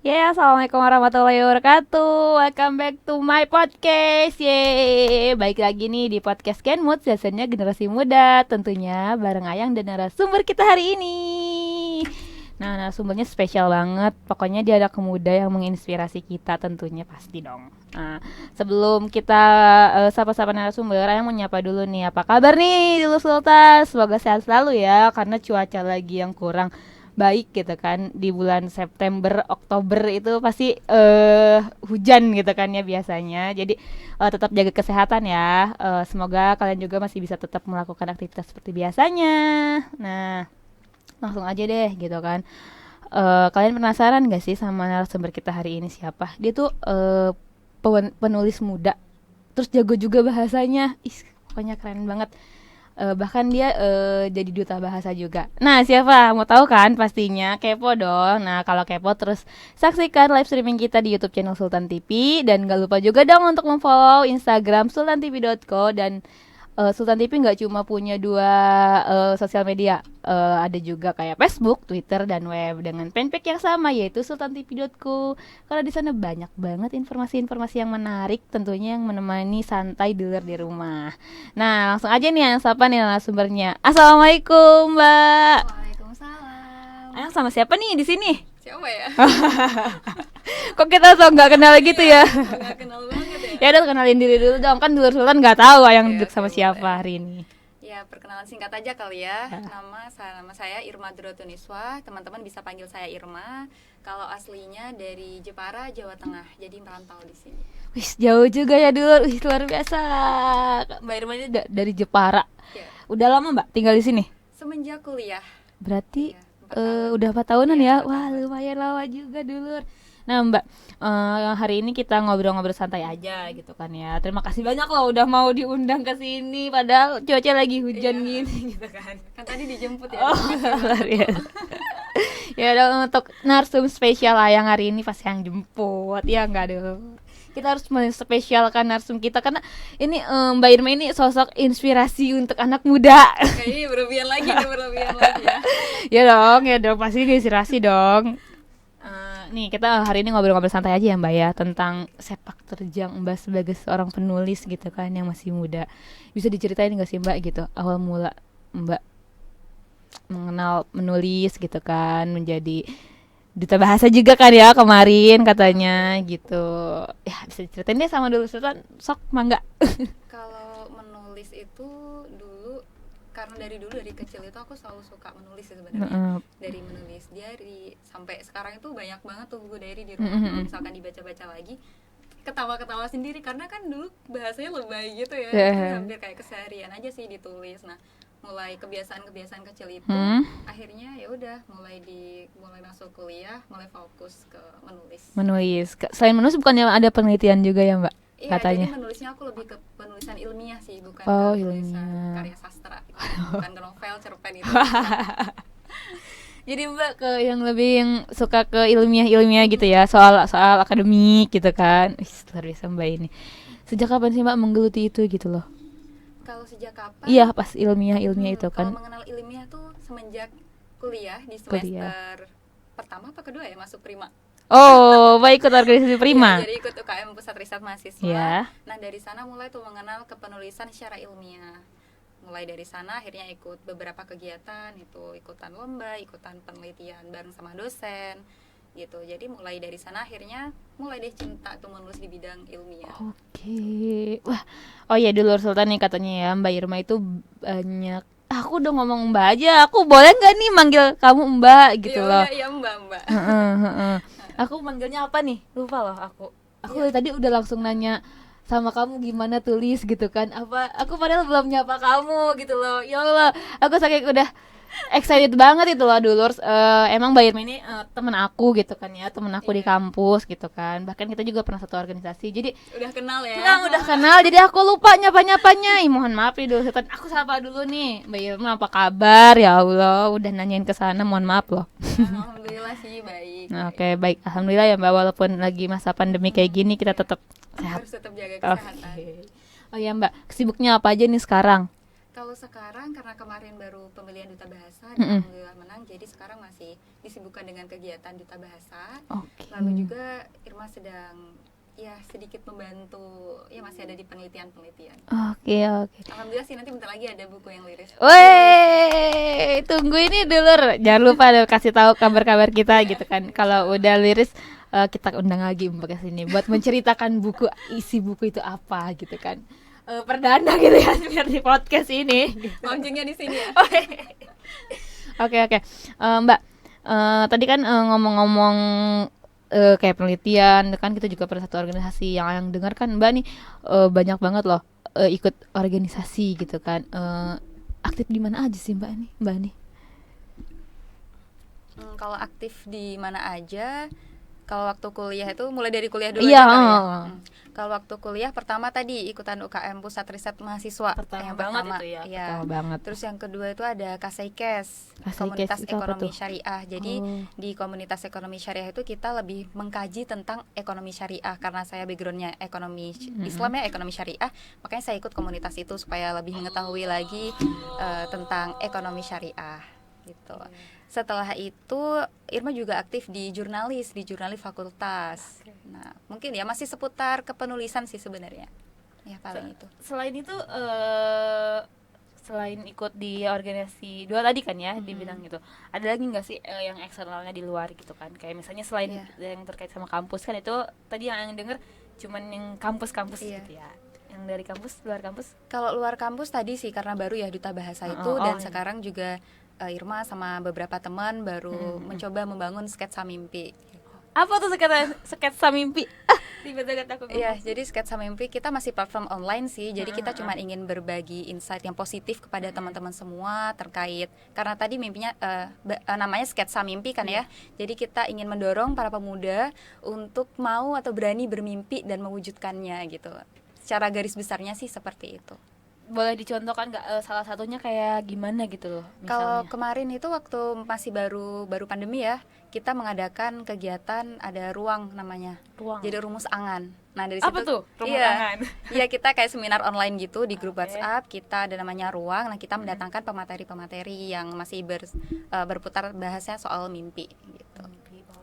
Assalamualaikum warahmatullahi wabarakatuh. Welcome back to my podcast. Baik lagi nih di podcast Kenmood, biasanya generasi muda, tentunya bareng Ayang dan narasumber kita hari ini. Nah, narasumbernya spesial banget. Pokoknya dia ada pemuda yang menginspirasi kita tentunya pasti dong. Nah, sebelum kita sapa-sapa narasumber, Ayang mau nyapa dulu nih. Apa kabar nih dulu Sultan? Semoga sehat selalu ya, karena cuaca lagi yang kurang baik gitu kan di bulan September Oktober itu pasti hujan gitu kan ya biasanya, jadi tetap jaga kesehatan ya. Semoga kalian juga masih bisa tetap melakukan aktivitas seperti biasanya. Nah, langsung aja deh gitu kan. Kalian penasaran gak sih sama narasumber kita hari ini siapa? Dia tuh penulis muda, terus jago juga bahasanya. Pokoknya keren banget. Bahkan dia jadi duta bahasa juga. Nah, siapa? Mau tahu kan? Pastinya kepo dong. Nah, kalau kepo terus saksikan live streaming kita di YouTube channel Sultan TV, dan gak lupa juga dong untuk memfollow Instagram sultantv.co. Dan Sultan TV nggak cuma punya dua sosial media, ada juga kayak Facebook, Twitter, dan web dengan fanpage yang sama, yaitu sultantv.co. Karena di sana banyak banget informasi-informasi yang menarik, tentunya yang menemani santai dulur di rumah. Nah, langsung aja nih yang sapa nih narasumbernya. Assalamualaikum, Mbak. Waalaikumsalam. Ayang sama siapa nih di sini? Siapa ya? Kok kita so nggak kenal gitu ya? Nggak kenal banget ya. Ya udah, kenalin diri dulu dong, kan dulur Sultan nggak tahu Ayang duduk sama Oke, siapa boleh. hari ini. Ya, perkenalan singkat aja kali ya. Nama saya Irma Durotuniswa. Teman-teman bisa panggil saya Irma. Kalau aslinya dari Jepara, Jawa Tengah. Jadi merantau di sini. Wih, jauh juga ya dulur. Wih, luar biasa. Mbak Irma ini dari Jepara. Ya, Udah lama Mbak tinggal di sini? semenjak kuliah. Berarti Ya, 4 tahun. udah 4 tahunan Iya, ya. 4 Wah, tahun. lumayan lama juga dulur. Nah Mbak, hari ini kita ngobrol-ngobrol santai aja gitu kan ya. Terima kasih banyak loh udah mau diundang ke sini, padahal cuaca lagi hujan Iya. gini gitu kan. Kan tadi dijemput ya. Oh, luar biasa. Ya udah, untuk narsum spesial Ayang hari ini pasti yang jemput. Ya enggak dulu. Kita harus menspesialkan narsum kita karena ini Mbak Irma ini sosok inspirasi untuk anak muda. Kayaknya berlebihan lagi ya. Ya dong, pasti inspirasi dong. Nih kita hari ini ngobrol-ngobrol santai aja ya Mbak ya, tentang sepak terjang Mbak sebagai seorang penulis gitu kan yang masih muda. Bisa diceritain gak sih Mbak gitu awal mula Mbak mengenal menulis gitu kan, menjadi duta bahasa juga kan ya kemarin katanya gitu. Ya bisa diceritain deh sama dulu Sultan, sok mangga. Kalau menulis itu dulu, karena dari kecil itu aku selalu suka menulis sih sebenarnya. Dari menulis diary sampai sekarang itu banyak banget tuh buku diary di rumah. Kalau misalkan dibaca-baca lagi, ketawa-ketawa sendiri karena kan dulu bahasanya lebay gitu ya. Jadi hampir kayak keseharian aja sih ditulis. Nah, mulai kebiasaan-kebiasaan kecil itu akhirnya ya udah mulai masuk kuliah, mulai fokus ke menulis. Selain menulis bukannya ada penelitian juga ya Mbak? Iya, Katanya. jadi menulisnya aku lebih ke penulisan ilmiah sih, bukan Oh, ke penulisan ilmiah. karya sastra gitu. Bukan ke novel, cerpen itu. Jadi Mbak ke yang lebih yang suka ke ilmiah gitu ya, soal akademik gitu kan. Luar biasa Mbak ini. Sejak kapan sih Mbak menggeluti itu gitu loh? Kalau sejak kapan? Iya, pas ilmiah itu Kalau kan. mengenal ilmiah tuh semenjak kuliah di Kuliah. semester pertama apa kedua ya, masuk Prima. Oh, Mbak ikut organisasi Prima. Iya, jadi ikut UKM Pusat Riset Mahasiswa. Iya. Nah, dari sana mulai tuh mengenal kepenulisan secara ilmiah. Mulai dari sana akhirnya ikut beberapa kegiatan, itu ikutan lomba, ikutan penelitian bareng sama dosen gitu. Jadi mulai dari sana akhirnya mulai deh cinta tuh menulis di bidang ilmiah. Oke. Wah. Oh iya, dulu Sultan nih katanya ya, Mbak Irma itu banyak. Aku udah ngomong Mbak aja. Aku boleh nggak nih manggil kamu Mbak gitu Ya loh. udah, ya Mbak. Heeh. Aku manggilnya apa nih? Lupa loh aku. Aku tadi udah langsung nanya sama kamu gimana tulis gitu kan. Aku padahal belum nyapa kamu gitu loh. Ya Allah, aku saking udah excited banget itu loh dulu. Emang Mbak Irma ini temen aku gitu kan ya, temen aku di kampus gitu kan. Bahkan kita juga pernah satu organisasi. Jadi Udah kenal ya. udah kenal, jadi aku lupa nyapa-nyapanya. Mohon maaf nih dulu Sultan. Aku sapa dulu nih. Mbak Irma apa kabar? Ya Allah, udah nanyain ke sana, mohon maaf loh. Alhamdulillah sih baik. Nah, oke, baik. Alhamdulillah ya Mbak, walaupun lagi masa pandemi kayak gini kita tetap sehat. Harus tetap jaga Oke. kesehatan. Oh ya Mbak, sibuknya apa aja nih sekarang? Kalau sekarang karena kemarin baru pemilihan duta bahasa dan alhamdulillah menang, jadi sekarang masih disibukkan dengan kegiatan duta bahasa. Lalu juga Irma sedang ya sedikit membantu, ya masih ada di penelitian-penelitian. Oke. Alhamdulillah sih nanti bentar lagi ada buku yang liris. Weh, tunggu ini dulu. Jangan lupa kasih tahu kabar-kabar kita gitu kan. Kalau udah liris kita undang lagi Mbak ke sini buat menceritakan isi buku itu apa gitu kan. Perdana gitu ya biar di podcast ini. Launchingnya di sini ya. Oke. Mbak, tadi kan ngomong-ngomong kayak penelitian kan, kita juga pada satu organisasi yang dengar kan Mbak nih banyak banget loh ikut organisasi gitu kan. Aktif di mana aja sih Mbak nih? Kalau aktif di mana aja? Kalau waktu kuliah itu mulai dari kuliah dulu ya. Kalau waktu kuliah pertama tadi ikutan UKM Pusat Riset Mahasiswa yang pertama itu ya. Ya. Pertama banget. Terus yang kedua itu ada Kasaikes, Komunitas Ekonomi Syariah. Jadi di Komunitas Ekonomi Syariah itu kita lebih mengkaji tentang ekonomi syariah, karena saya backgroundnya ekonomi Islam ya, ekonomi syariah, makanya saya ikut komunitas itu supaya lebih mengetahui lagi tentang ekonomi syariah gitu. Setelah itu Irma juga aktif di jurnalis fakultas. Nah, mungkin ya masih seputar kepenulisan sih sebenarnya. Ya paling itu. Selain itu selain ikut di organisasi dua tadi kan ya di bidang itu, ada lagi nggak sih yang eksternalnya di luar gitu kan? Kayak misalnya selain yang terkait sama kampus kan, itu tadi yang denger cuman yang kampus-kampus gitu ya. Yang dari kampus, luar kampus? Kalau luar kampus tadi sih karena baru ya duta bahasa itu dan sekarang juga Irma sama beberapa teman baru mencoba membangun sketsa mimpi. Apa tuh sketsa mimpi? Tiba-tiba aku. Iya, jadi sketsa mimpi kita masih platform online sih. Jadi kita cuma ingin berbagi insight yang positif kepada teman-teman semua terkait, karena tadi mimpinya namanya sketsa mimpi kan ya. Jadi kita ingin mendorong para pemuda untuk mau atau berani bermimpi dan mewujudkannya gitu. Secara garis besarnya sih seperti itu. Boleh dicontohkan nggak salah satunya kayak gimana gitu loh? Kalau kemarin itu waktu masih baru pandemi ya, kita mengadakan kegiatan, ada ruang namanya. Jadi rumus angan. Nah dari apa situ tuh rumus angan? Iya, kita kayak seminar online gitu di grup WhatsApp. Kita ada namanya ruang. Nah kita mendatangkan pemateri-pemateri yang masih berputar bahasnya soal mimpi gitu.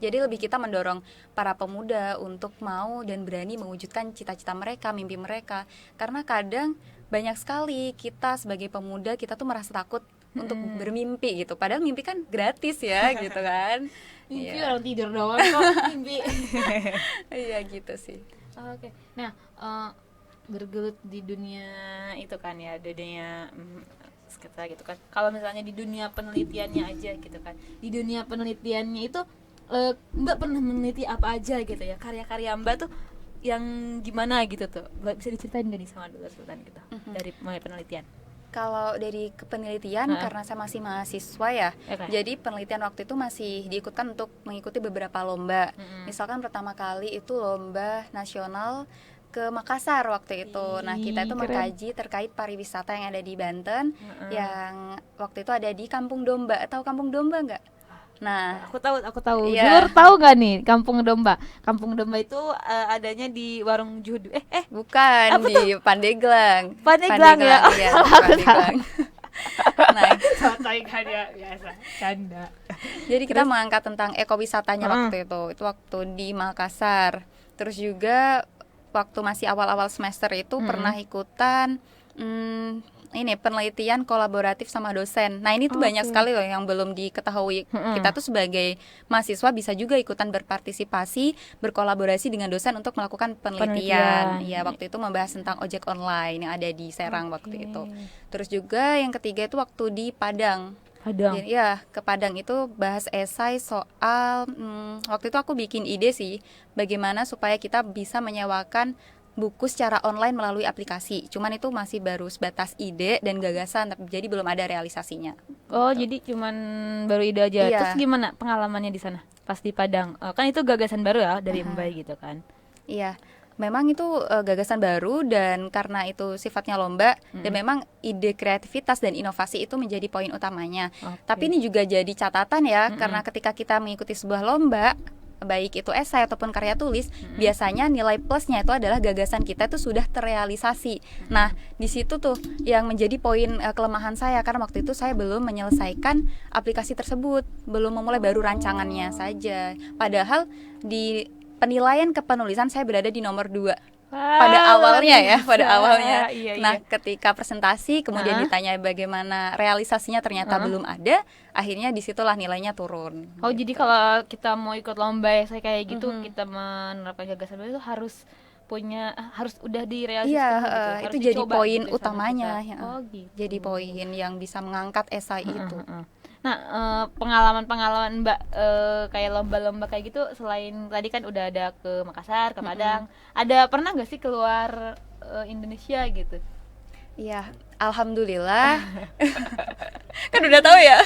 Jadi lebih kita mendorong para pemuda untuk mau dan berani mewujudkan cita-cita mereka, mimpi mereka. Karena kadang banyak sekali kita sebagai pemuda, kita tuh merasa takut untuk bermimpi gitu. Padahal mimpi kan gratis ya gitu kan. Mimpi orang tidur doang kok mimpi. Iya gitu sih. Oke. Nah, bergelut di dunia itu kan ya, dunia sketsa gitu kan. Kalau misalnya di dunia penelitiannya aja gitu kan. Di dunia penelitiannya itu Mbak pernah meneliti apa aja gitu ya? Karya-karya Mbak tuh yang gimana gitu tuh? Bisa diceritain gak nih sama Dr. Sultan gitu dari mulai penelitian? Kalau dari penelitian karena saya masih mahasiswa ya, jadi penelitian waktu itu masih diikutkan untuk mengikuti beberapa lomba. Misalkan pertama kali itu lomba nasional ke Makassar waktu itu. Nah kita itu mengkaji terkait pariwisata yang ada di Banten, yang waktu itu ada di Kampung Domba. Tahu Kampung Domba nggak? Nah, aku tahu. Jujur tahu nggak nih Kampung Domba? Kampung Domba itu adanya di Warung Judu. Bukan, di Pandeglang. Pandeglang ya. Iya, Pandeglang. Nah, ya biasa, canda. Jadi kita mengangkat tentang ekowisatanya waktu itu. Itu waktu di Makassar. Terus juga waktu masih awal-awal semester itu pernah ikutan ini penelitian kolaboratif sama dosen. Nah ini tuh banyak sekali loh yang belum diketahui. Kita tuh sebagai mahasiswa bisa juga ikutan berpartisipasi, berkolaborasi dengan dosen untuk melakukan penelitian. Ya waktu itu membahas tentang ojek online yang ada di Serang waktu itu. Terus juga yang ketiga itu waktu di Padang. Jadi, ya ke Padang itu bahas esai soal waktu itu aku bikin ide sih bagaimana supaya kita bisa menyewakan buku secara online melalui aplikasi. Cuman itu masih baru sebatas ide dan gagasan, tapi jadi belum ada realisasinya. Oh, gitu. Jadi cuman baru ide aja. Iya. Terus gimana pengalamannya di sana? Pas di Padang. Kan itu gagasan baru ya dari Mbak gitu kan. Iya. Memang itu gagasan baru dan karena itu sifatnya lomba dan memang ide kreativitas dan inovasi itu menjadi poin utamanya. Tapi ini juga jadi catatan ya, karena ketika kita mengikuti sebuah lomba, baik itu esai ataupun karya tulis, biasanya nilai plusnya itu adalah gagasan kita itu sudah terrealisasi. Nah, di situ tuh yang menjadi poin kelemahan saya, karena waktu itu saya belum menyelesaikan aplikasi tersebut, belum memulai, baru rancangannya saja. Padahal di penilaian kepenulisan saya berada di nomor 2 pada awalnya ya, pada awalnya. Nah, ketika presentasi kemudian ditanya bagaimana realisasinya, ternyata belum ada, akhirnya disitulah nilainya turun. Oh, gitu. Jadi kalau kita mau ikut lomba saya kayak gitu, kita menerapkan gagasan itu harus udah direalisasikan gitu. Harus Itu jadi poin gitu utamanya ya. Gitu. Jadi poin yang bisa mengangkat esai itu. Nah, pengalaman Mbak kayak lomba-lomba kayak gitu, selain tadi kan udah ada ke Makassar, ke Padang, ada pernah nggak sih keluar Indonesia gitu? Iya, alhamdulillah. Kan udah tahu ya.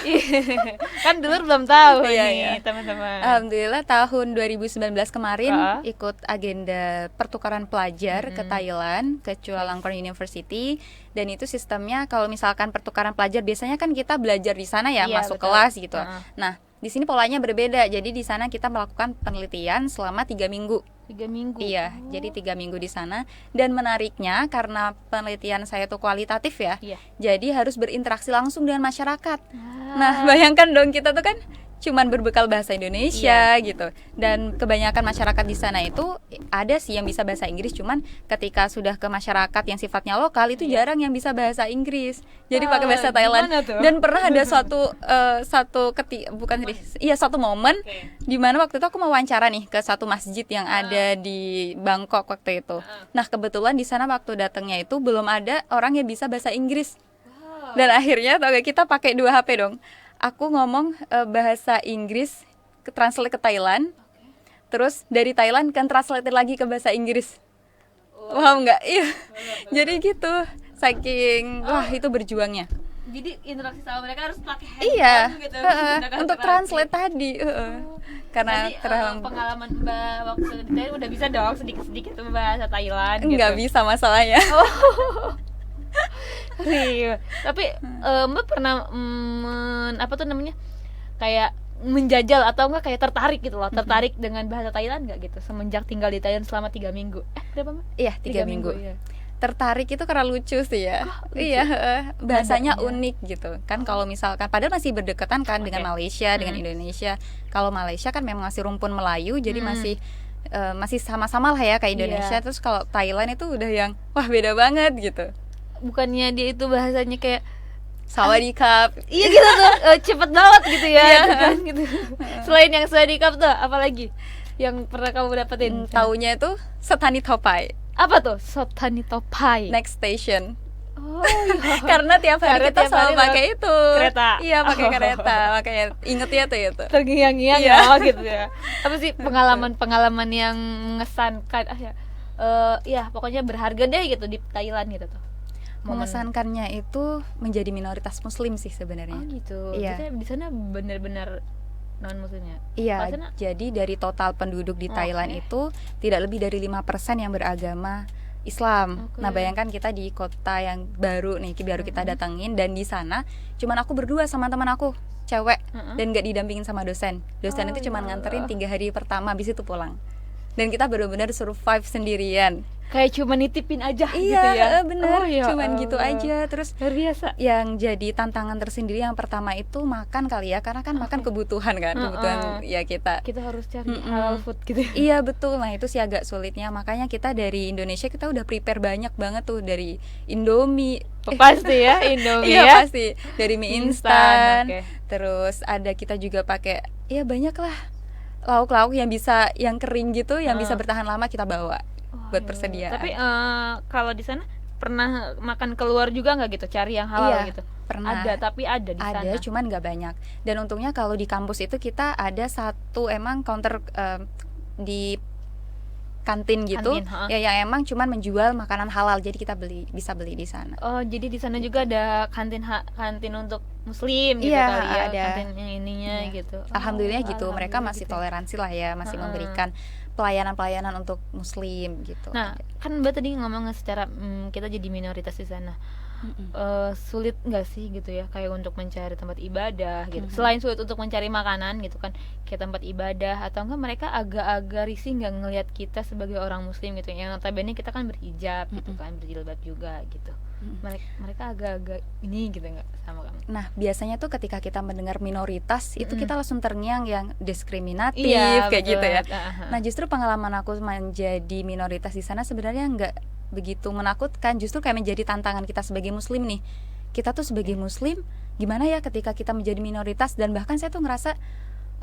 Kan dulu belum tahu iya. teman-teman. Alhamdulillah tahun 2019 kemarin ikut agenda pertukaran pelajar ke Thailand, ke Chulalongkorn University. Dan itu sistemnya kalau misalkan pertukaran pelajar biasanya kan kita belajar di sana ya, masuk kelas gitu. Nah, di sini polanya berbeda. Jadi di sana kita melakukan penelitian selama 3 minggu. 3 minggu. Iya, jadi 3 minggu di sana. Dan menariknya karena penelitian saya itu kualitatif ya, jadi harus berinteraksi langsung dengan masyarakat. Nah, bayangkan dong, kita tuh kan cuman berbekal bahasa Indonesia gitu. Dan kebanyakan masyarakat di sana itu ada sih yang bisa bahasa Inggris, cuman ketika sudah ke masyarakat yang sifatnya lokal itu jarang yang bisa bahasa Inggris. Jadi pakai bahasa Thailand. Dan pernah ada satu momen di mana waktu itu aku mau wawancara nih ke satu masjid yang ada di Bangkok waktu itu. Nah, kebetulan di sana waktu datangnya itu belum ada orang yang bisa bahasa Inggris. Dan akhirnya kita pakai 2 HP dong. Aku ngomong bahasa Inggris translate ke Thailand, terus dari Thailand kan translate lagi ke bahasa Inggris. Wow, enggak? Iya. Jadi gitu, saking itu berjuangnya. Jadi interaksi sama mereka harus pakai handphone gitu. Untuk translate tadi. Karena terhalang. Pengalaman Mbak waktu di Thailand udah bisa dong sedikit-sedikit bahasa Thailand gitu. Enggak bisa masalahnya. Tapi Mbak pernah kayak menjajal atau enggak kayak tertarik gitu loh, tertarik dengan bahasa Thailand enggak gitu semenjak tinggal di Thailand selama 3 minggu? Berapa Mbak? Iya, 3 minggu. Iya. Tertarik itu karena lucu sih ya. Iya, bahasanya unik gitu. Kan kalau misalkan padahal masih berdekatan kan dengan Malaysia, dengan Indonesia. Kalau Malaysia kan memang masih rumpun Melayu, jadi masih sama-sama lah ya kayak Indonesia. Terus kalau Thailand itu udah yang wah beda banget gitu. Bukannya dia itu bahasanya kayak sawadikap. Iya gitu tuh, cepet banget gitu ya. Gitu. Selain yang sawadikap tuh, apalagi yang pernah kamu dapetin? Taunya itu Sotani Topai. Apa tuh Sotani Topai? Next station. Oh iya. Karena tiap hari kita selalu pakai itu. Kereta. Iya, pakai kereta. Makanya ingetnya tuh itu. Terngiang-ngiang ya gitu ya. Apa sih pengalaman yang mengesankan? Ya pokoknya berharga deh gitu di Thailand gitu tuh. Mengesankannya itu menjadi minoritas muslim sih sebenarnya. Oh gitu. Iya. Jadi di sana benar-benar non muslimnya. Iya. Jadi dari total penduduk di Thailand itu tidak lebih dari 5% yang beragama Islam. Nah, bayangkan kita di kota yang baru kita datangin, dan di sana cuman aku berdua sama teman aku cewek, dan nggak didampingin sama dosen. Dosen itu cuman nganterin 3 hari pertama, habis itu pulang. Dan kita benar-benar survive sendirian. Kayak cuma nitipin aja gitu ya. Iya, bener, cuman gitu aja. Terus luar biasa. Yang jadi tantangan tersendiri yang pertama itu makan kali ya, karena kan makan kebutuhan kan, kebutuhan ya kita harus cari halal food gitu. Iya betul, nah itu sih agak sulitnya. Makanya kita dari Indonesia kita udah prepare banyak banget tuh, dari Indomie. Pasti ya, Indomie iya, ya. pasti. Dari mie instan. Terus ada kita juga pakai ya banyak lah lauk-lauk yang kering gitu, yang bisa bertahan lama kita bawa buat persediaan. Tapi kalau di sana pernah makan keluar juga nggak gitu, cari yang halal gitu? Pernah. Tapi ada di sana. Ada, cuman nggak banyak. Dan untungnya kalau di kampus itu kita ada satu emang counter di kantin gitu, ya yang emang cuman menjual makanan halal, jadi kita bisa beli di sana. Oh, jadi di sana juga ada kantin untuk muslim gitu kali ya, ada. Kantin yang ininya gitu. Alhamdulillah gitu, mereka masih toleransi lah ya, masih memberikan pelayanan untuk muslim gitu. Nah, kan Mbak tadi ngomong secara kita jadi minoritas di sana. sulit nggak sih gitu ya, kayak untuk mencari tempat ibadah gitu. Selain sulit untuk mencari makanan gitu kan, kayak tempat ibadah, atau enggak mereka agak-agak risih nggak ngelihat kita sebagai orang muslim gitu, yang notabene kita kan berhijab gitu kan, berjilbab juga gitu. Mereka agak-agak ini gitu nggak sama kamu? Nah, biasanya tuh ketika kita mendengar minoritas itu kita langsung terngiang yang diskriminatif Iya, kayak betul. gitu ya. Nah, justru pengalaman aku menjadi minoritas di sana sebenarnya nggak begitu menakutkan, justru kayak menjadi tantangan kita sebagai muslim nih. Kita tuh sebagai muslim gimana ya ketika kita menjadi minoritas, dan bahkan saya tuh ngerasa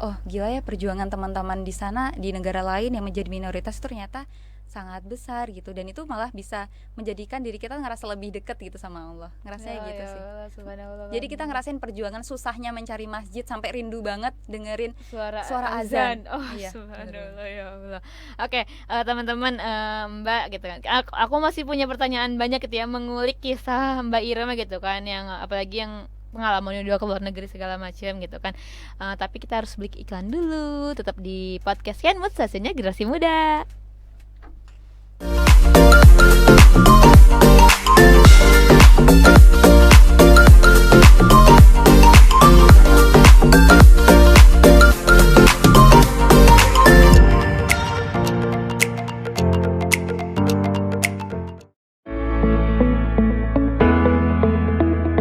oh gila ya, perjuangan teman-teman di sana di negara lain yang menjadi minoritas itu ternyata sangat besar gitu, dan itu malah bisa menjadikan diri kita ngerasa lebih dekat gitu sama Allah, ngerasanya gitu sih. Jadi kita ngerasain perjuangan susahnya mencari masjid sampai rindu banget dengerin suara azan. Oh iya, subhanallah ya Allah. Oke, teman-teman, Mbak gitu kan, aku masih punya pertanyaan banyak gitu ya, mengulik kisah Mbak Irma gitu kan, yang apalagi yang pengalamannya udah ke luar negeri segala macam gitu kan. Tapi kita harus beli iklan dulu. Tetap di podcast Kenmut, stasiunnya generasi muda.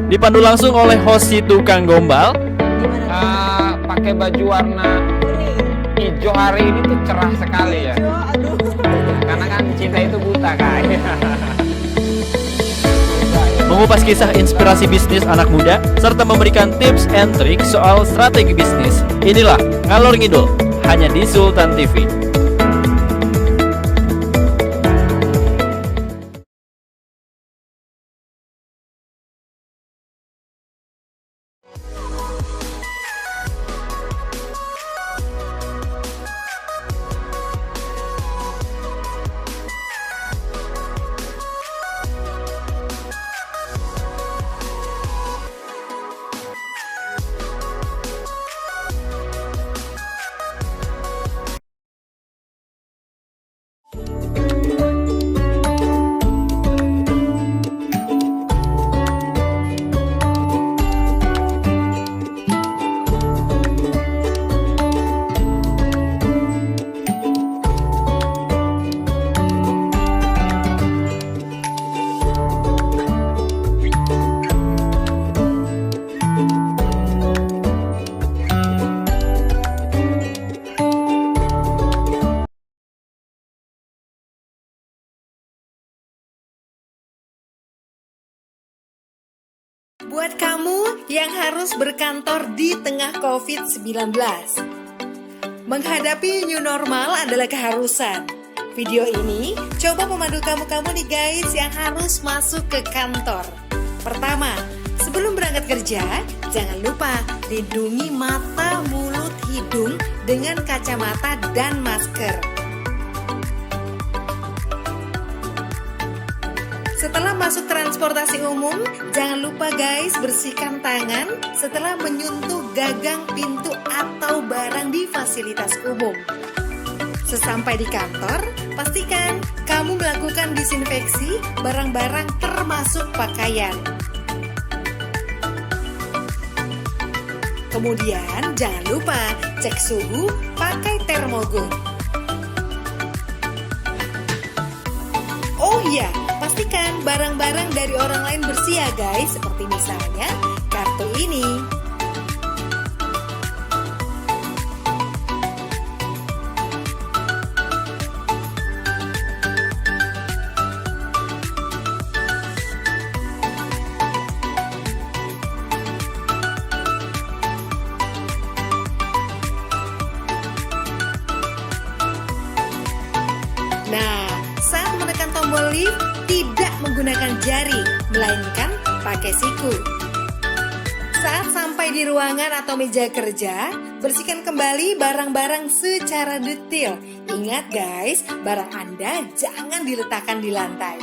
Dipandu langsung oleh host si tukang gombal. Pakai baju warna hijau hari ini tuh cerah sekali ya. Karena kan cinta itu buta kan. Mengupas kisah inspirasi bisnis anak muda serta memberikan tips and trik soal strategi bisnis. Inilah Ngalor Ngidul, hanya di Sultan TV. Buat kamu yang harus berkantor di tengah COVID-19, menghadapi new normal adalah keharusan. Video ini coba memandu kamu nih guys yang harus masuk ke kantor. Pertama, sebelum berangkat kerja, jangan lupa lindungi mata, mulut, hidung dengan kacamata dan masker. Setelah masuk transportasi umum, jangan lupa guys bersihkan tangan setelah menyentuh gagang pintu atau barang di fasilitas umum. Sesampai di kantor, pastikan kamu melakukan disinfeksi barang-barang termasuk pakaian. Kemudian jangan lupa cek suhu pakai termogun. Oh iya, pastikan barang-barang dari orang lain bersih ya guys, seperti misalnya kartu ini. Nah, saat menekan tombol lift, tidak menggunakan jari, melainkan pakai siku. Saat sampai di ruangan atau meja kerja, bersihkan kembali barang-barang secara detail. Ingat guys, barang Anda jangan diletakkan di lantai.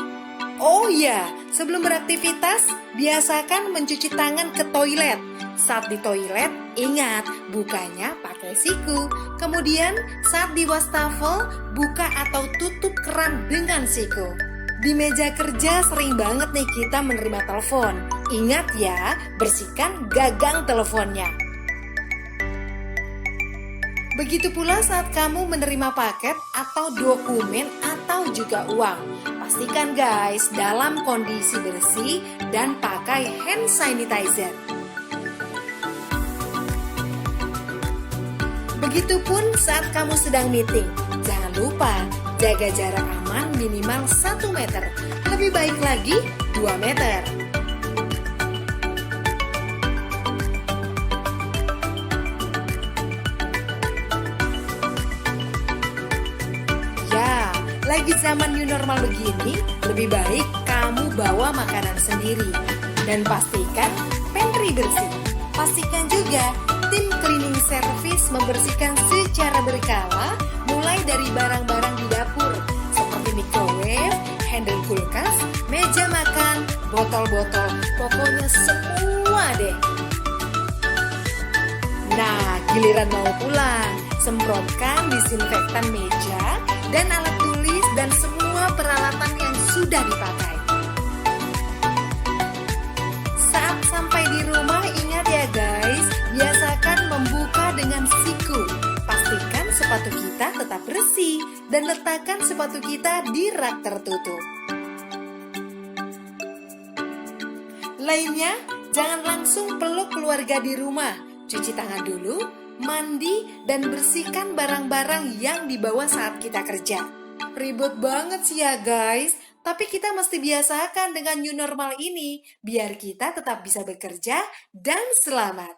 Oh iya, sebelum beraktivitas, biasakan mencuci tangan ke toilet. Saat di toilet, ingat bukanya pakai siku. Kemudian saat di wastafel, buka atau tutup keran dengan siku. Di meja kerja sering banget nih kita menerima telepon. Ingat ya, bersihkan gagang teleponnya. Begitu pula saat kamu menerima paket atau dokumen atau juga uang. Pastikan guys, dalam kondisi bersih dan pakai hand sanitizer. Begitupun saat kamu sedang meeting. Jangan lupa jaga jarak aman minimal 1 meter. Lebih baik lagi 2 meter. Ya, lagi zaman new normal begini, lebih baik kamu bawa makanan sendiri. Dan pastikan pantry bersih. Pastikan juga tim cleaning service membersihkan secara berkala, mulai dari barang-barang di dapur seperti microwave, handle kulkas, meja makan, botol-botol, pokoknya semua deh. Nah, giliran mau pulang, semprotkan disinfektan meja dan alat tulis dan semua peralatan yang sudah dipakai. Saat sampai di rumah, ingat ya guys, biasakan membuka dengan siku. Pastikan sepatu kita tetap bersih dan letakkan sepatu kita di rak tertutup. Lainnya, jangan langsung peluk keluarga di rumah. Cuci tangan dulu, mandi, dan bersihkan barang-barang yang dibawa saat kita kerja. Ribet banget sih ya guys, tapi kita mesti biasakan dengan new normal ini, biar kita tetap bisa bekerja dan selamat.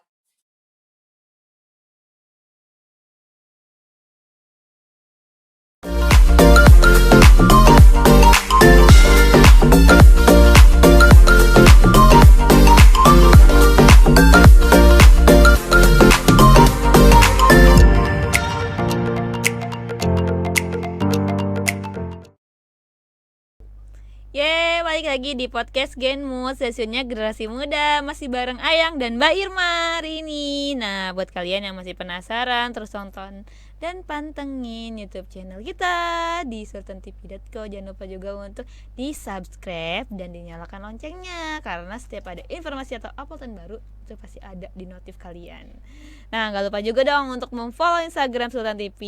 Balik lagi di podcast Genmood, sesinya generasi muda, masih bareng Ayang dan Mbak Irma hari ini. Nah, buat kalian yang masih penasaran, terus tonton dan pantengin YouTube channel kita di sultantv.co. Jangan lupa juga untuk di subscribe dan dinyalakan loncengnya, karena setiap ada informasi atau uploadan baru itu pasti ada di notif kalian. Nah, nggak lupa juga dong untuk memfollow Instagram Sultan TV,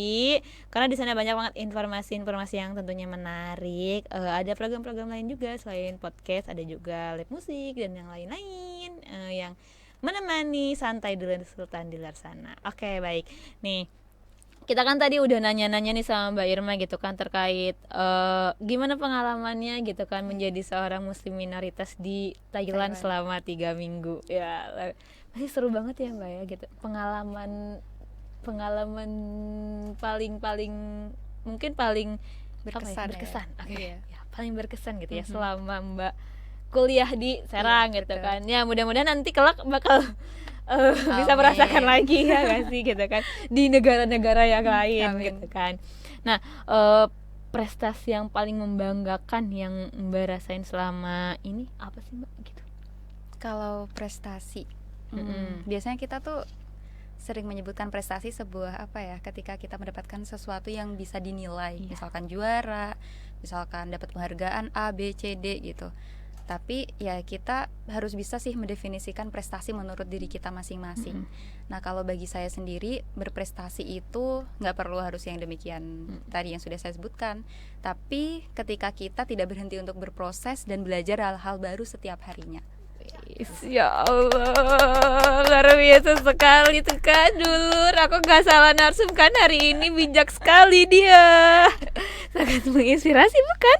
karena di sana banyak banget informasi-informasi yang tentunya menarik. Ada program-program lain juga selain podcast, ada juga live musik dan yang lain-lain yang menemani santai dulu Sultan di luar sana. Oke, baik. Nih, kita kan tadi udah nanya-nanya nih sama Mbak Irma gitu kan, terkait gimana pengalamannya gitu kan menjadi seorang muslim minoritas di Thailand selama 3 minggu. Ya, masih seru banget ya Mbak ya gitu. Pengalaman paling mungkin paling berkesan. Oke. Ya, paling berkesan gitu ya selama Mbak kuliah di Serang gitu kan. Ya, mudah-mudahan nanti kelak bakal bisa merasakan lagi ya gak sih gitu kan di negara-negara yang lain. Gitu kan. Nah, prestasi yang paling membanggakan yang Mbak rasain selama ini apa sih Mbak gitu? Kalau prestasi, biasanya kita tuh sering menyebutkan prestasi sebuah ketika kita mendapatkan sesuatu yang bisa dinilai, misalkan juara, misalkan dapat penghargaan A, B, C, D gitu. Tapi ya kita harus bisa sih mendefinisikan prestasi menurut diri kita masing-masing. Nah, kalau bagi saya sendiri, berprestasi itu nggak perlu harus yang demikian tadi yang sudah saya sebutkan. Tapi ketika kita tidak berhenti untuk berproses dan belajar hal-hal baru setiap harinya. Ya Allah, luar biasa sekali tuh kan dulur. Aku gak salah narsum kan hari ini, bijak sekali dia. Sangat menginspirasi bukan?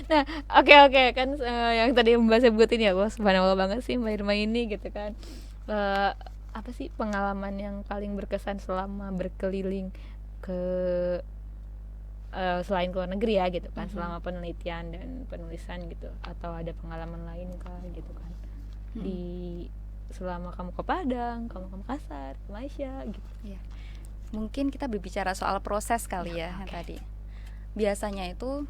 Nah, oke kan yang tadi Mbak sebutin ya, wah subhanallah banget sih Mbak Irma ini gitu kan. Apa sih pengalaman yang paling berkesan selama berkeliling ke selain ke luar negeri ya gitu kan, selama penelitian dan penulisan gitu, atau ada pengalaman lain kah gitu kan di selama kamu ke Padang, kamu ke Makassar, ke Malaysia gitu ya. Mungkin kita berbicara soal proses kali ya yang tadi. Biasanya itu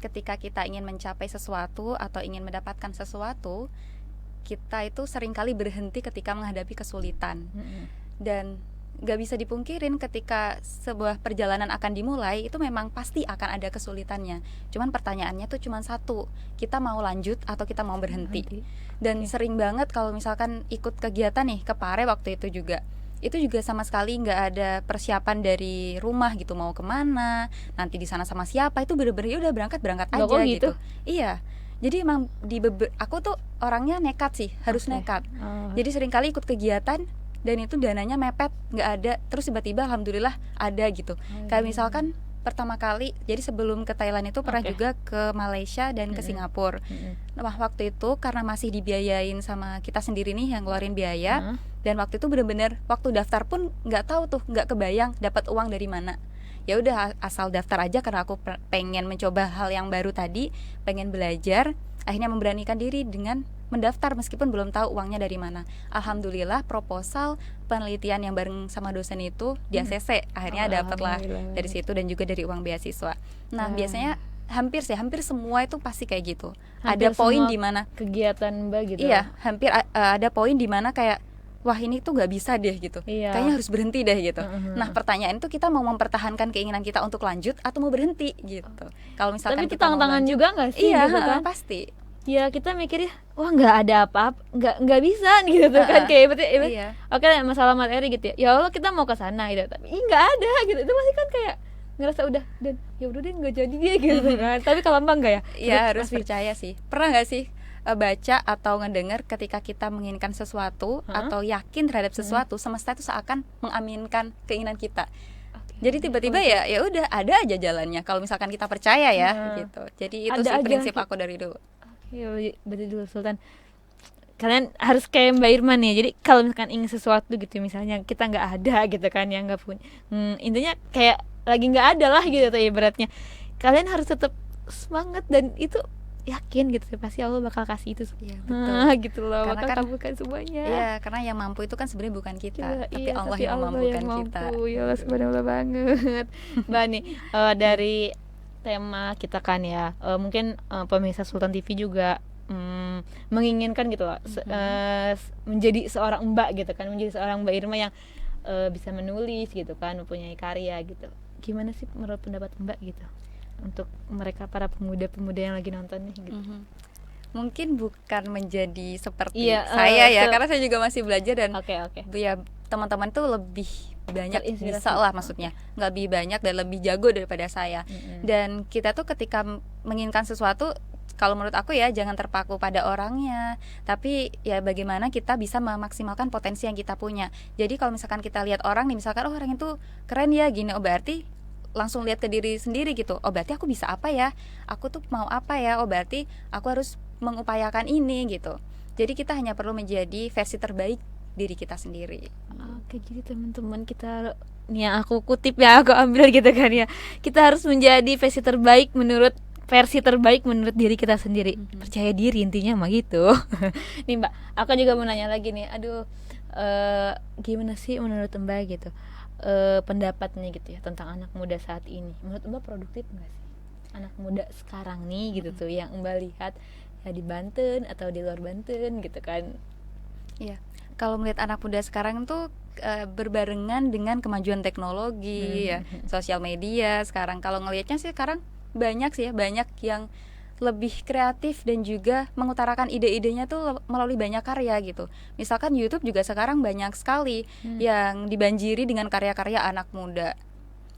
ketika kita ingin mencapai sesuatu atau ingin mendapatkan sesuatu, kita itu seringkali berhenti ketika menghadapi kesulitan. Dan nggak bisa dipungkirin ketika sebuah perjalanan akan dimulai itu memang pasti akan ada kesulitannya. Cuman pertanyaannya tuh cuman satu, kita mau lanjut atau kita mau berhenti. Dan sering banget kalau misalkan ikut kegiatan nih ke Pare waktu itu juga sama sekali nggak ada persiapan dari rumah gitu, mau kemana, nanti di sana sama siapa, itu bener-bener udah berangkat aja gitu. Iya. Jadi emang aku tuh orangnya nekat sih, harus nekat. Jadi seringkali ikut kegiatan dan itu dananya mepet, nggak ada, terus tiba-tiba alhamdulillah ada gitu. Kayak misalkan pertama kali, jadi sebelum ke Thailand itu pernah juga ke Malaysia dan ke Singapura. Nah waktu itu karena masih dibiayain sama kita sendiri nih yang ngeluarin biaya, dan waktu itu bener-bener waktu daftar pun nggak tahu tuh, nggak kebayang dapat uang dari mana. Ya udah asal daftar aja karena aku pengen mencoba hal yang baru tadi, pengen belajar, akhirnya memberanikan diri dengan mendaftar meskipun belum tahu uangnya dari mana. Alhamdulillah proposal penelitian yang bareng sama dosen itu di ACC akhirnya dapatlah dari situ, dan juga dari uang beasiswa. Nah biasanya hampir semua itu pasti kayak gitu. Hampir ada poin semua di mana kegiatan Mbak gitu. Iya, hampir ada poin di mana kayak wah ini tuh nggak bisa deh gitu, kayaknya harus berhenti deh gitu. Nah pertanyaan itu kita mau mempertahankan keinginan kita untuk lanjut atau mau berhenti gitu. Kalau misalkan tapi itu kita tantangan juga nggak sih? Iya gitu kan? pasti. Ya kita mikirnya wah nggak ada apa-apa, nggak bisa gitu kan, kayak berarti Iya. oke masalah materi gitu ya Allah kita mau ke sana gitu, tapi nggak ada gitu, itu masih kan kayak ngerasa udah dan ya udah deh nggak jadi dia gitu kan. Tapi kalau Mbak nggak ya? Iya harus percaya sih. Pernah nggak sih baca atau ngedengar ketika kita menginginkan sesuatu atau yakin terhadap sesuatu, semesta itu seakan mengaminkan keinginan kita. Jadi tiba-tiba ya udah ada aja jalannya kalau misalkan kita percaya ya gitu. Jadi itu Ada sih aja prinsip aku dari dulu. Ya berarti dulu Sultan, kalian harus kayak Mbak Irma nih. Jadi kalau misalkan ingin sesuatu gitu, misalnya kita nggak ada gitu kan, yang nggak punya, intinya kayak lagi nggak ada lah gitu tuh ibaratnya. Kalian harus tetap semangat dan itu yakin gitu pasti Allah bakal kasih itu. Iya betul. Gitu loh, Karena bakal kan kabulkan semuanya. Iya, karena yang mampu itu kan sebenarnya bukan kita, tapi Iya, Allah tapi yang memampukan kita. Ya Allah subhanallah banget. Mbak nih dari tema kita kan ya, mungkin pemirsa Sultan TV juga menginginkan gitu loh, menjadi seorang mbak gitu kan, menjadi seorang Mbak Irma yang bisa menulis gitu kan, mempunyai karya gitu. Gimana sih menurut pendapat Mbak gitu untuk mereka para pemuda-pemuda yang lagi nonton nih gitu? Mungkin bukan menjadi seperti Iya, saya ya, karena saya juga masih belajar dan Oke. ya teman-teman tuh lebih banyak Terinspirasi. bisa lah, maksudnya nggak lebih banyak dan lebih jago daripada saya. Dan kita tuh ketika menginginkan sesuatu, kalau menurut aku ya jangan terpaku pada orangnya, tapi ya bagaimana kita bisa memaksimalkan potensi yang kita punya. Jadi kalau misalkan kita lihat orang nih, misalkan oh orang itu keren ya gini, oh berarti langsung lihat ke diri sendiri gitu, oh berarti aku bisa apa ya, aku tuh mau apa ya, oh berarti aku harus mengupayakan ini gitu. Jadi kita hanya perlu menjadi versi terbaik diri kita sendiri. Oke, jadi teman-teman kita nih yang aku kutip ya, aku ambil gitu kan ya, kita harus menjadi versi terbaik menurut diri kita sendiri. Percaya diri intinya mah gitu. Nih Mbak, aku juga mau nanya lagi nih. Aduh, gimana sih menurut Mbak gitu pendapatnya gitu ya tentang anak muda saat ini? Menurut Mbak produktif nggak sih anak muda sekarang nih gitu tuh yang Mbak lihat ya di Banten atau di luar Banten gitu kan? Iya. Kalau melihat anak muda sekarang tuh berbarengan dengan kemajuan teknologi ya, sosial media sekarang. Kalau ngelihatnya sih sekarang banyak yang lebih kreatif dan juga mengutarakan ide-idenya tuh melalui banyak karya gitu. Misalkan YouTube juga sekarang banyak sekali yang dibanjiri dengan karya-karya anak muda.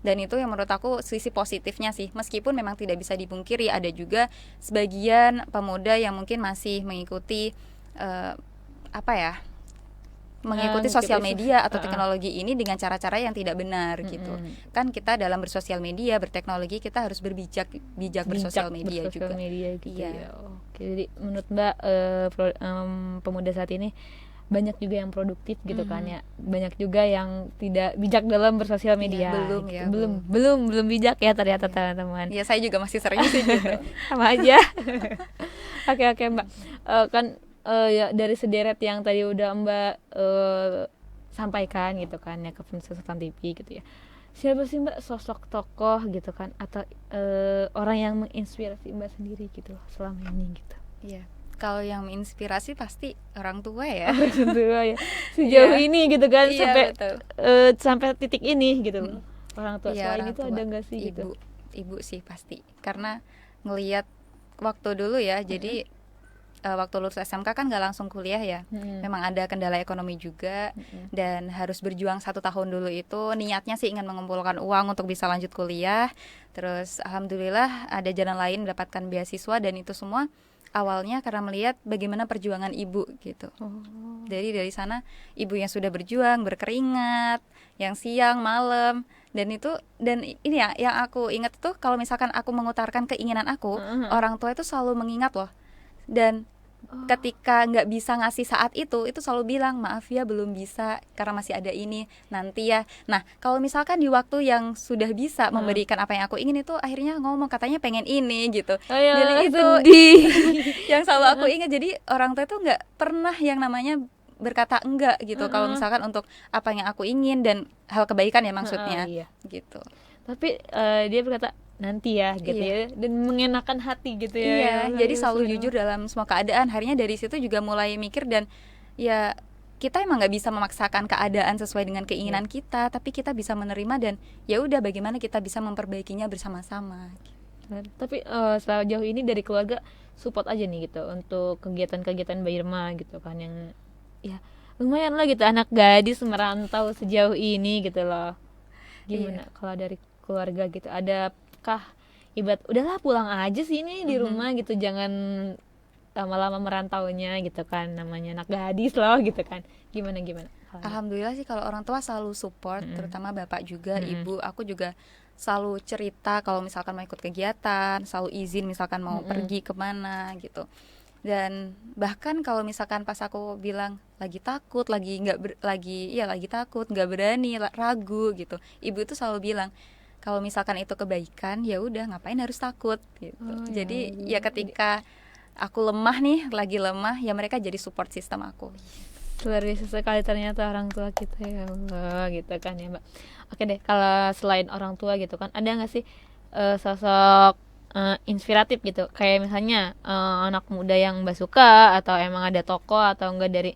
Dan itu yang menurut aku sisi positifnya sih. Meskipun memang tidak bisa dipungkiri ada juga sebagian pemuda yang mungkin masih mengikuti mengikuti sosial media atau teknologi ini dengan cara-cara yang tidak benar gitu. Kan kita dalam bersosial media, berteknologi, kita harus bijak bersosial media juga. Gitu iya. Ya. Oke, jadi menurut Mbak pemuda saat ini banyak juga yang produktif gitu kan ya. Banyak juga yang tidak bijak dalam bersosial media. Belum bijak ya ternyata teman-teman. Iya, saya juga masih sering sih gitu. Sama aja. Oke Mbak. Ya dari sederet yang tadi udah Mbak sampaikan gitu kan ya ke pemirsa Sultan TV gitu ya, siapa sih Mbak sosok tokoh gitu kan atau orang yang menginspirasi Mbak sendiri gitu selama ini gitu? Iya, Kalau yang menginspirasi pasti orang tua ya. Orang tua ya. Sejauh Iya. ini gitu kan Iya, sampai betul. sampai titik ini gitu loh. Orang tua Iya, selain orang itu tua. ada nggak sih gitu? Ibu sih pasti. Karena ngelihat waktu dulu ya, jadi waktu lulus SMK kan gak langsung kuliah ya. Memang ada kendala ekonomi juga, dan harus berjuang 1 tahun dulu itu. Niatnya sih ingin mengumpulkan uang untuk bisa lanjut kuliah. Terus alhamdulillah ada jalan lain mendapatkan beasiswa, dan itu semua awalnya karena melihat bagaimana perjuangan ibu gitu. Jadi dari sana ibu yang sudah berjuang, berkeringat, yang siang malam, dan ini ya yang aku ingat tuh, kalau misalkan aku mengutarakan keinginan aku, orang tua itu selalu mengingat loh. Dan ketika nggak bisa ngasih saat itu selalu bilang, maaf ya belum bisa karena masih ada ini, nanti ya. Nah kalau misalkan di waktu yang sudah bisa memberikan apa yang aku ingin, itu akhirnya ngomong katanya pengen ini gitu. Jadi itu yang selalu aku ingat. Jadi orang tua itu nggak pernah yang namanya berkata enggak gitu kalau misalkan untuk apa yang aku ingin dan hal kebaikan ya maksudnya. Iya. Gitu. Tapi dia berkata nanti ya gitu ya, dan mengenakan hati gitu ya. Iya, jadi selalu sebenarnya. jujur dalam semua keadaan. Akhirnya dari situ juga mulai mikir, dan ya kita emang nggak bisa memaksakan keadaan sesuai dengan keinginan kita, tapi kita bisa menerima, dan ya udah bagaimana kita bisa memperbaikinya bersama-sama. Tapi sejauh ini dari keluarga support aja nih gitu untuk kegiatan-kegiatan Mbak Irma gitu kan, yang ya lumayan lah gitu, anak gadis merantau sejauh ini gitu loh. Gimana kalau dari keluarga gitu, adakah ibarat udahlah pulang aja sini di rumah gitu, jangan lama-lama merantaunya gitu kan, namanya anak gadis loh gitu kan. Gimana Alhamdulillah sih kalau orang tua selalu support, terutama bapak juga, ibu. Aku juga selalu cerita kalau misalkan mau ikut kegiatan, selalu izin misalkan mau pergi kemana gitu. Dan bahkan kalau misalkan pas aku bilang lagi takut, lagi takut, nggak berani, ragu gitu, ibu itu selalu bilang kalau misalkan itu kebaikan ya udah, ngapain harus takut gitu. Jadi ya ketika aku lemah nih, lagi lemah, ya mereka jadi support system aku. Luar biasa sekali ternyata orang tua kita, ya Allah gitu kan ya Mbak. Oke deh, kalau selain orang tua gitu kan, ada nggak sih sosok inspiratif gitu, kayak misalnya anak muda yang Mbak suka, atau emang ada tokoh atau enggak dari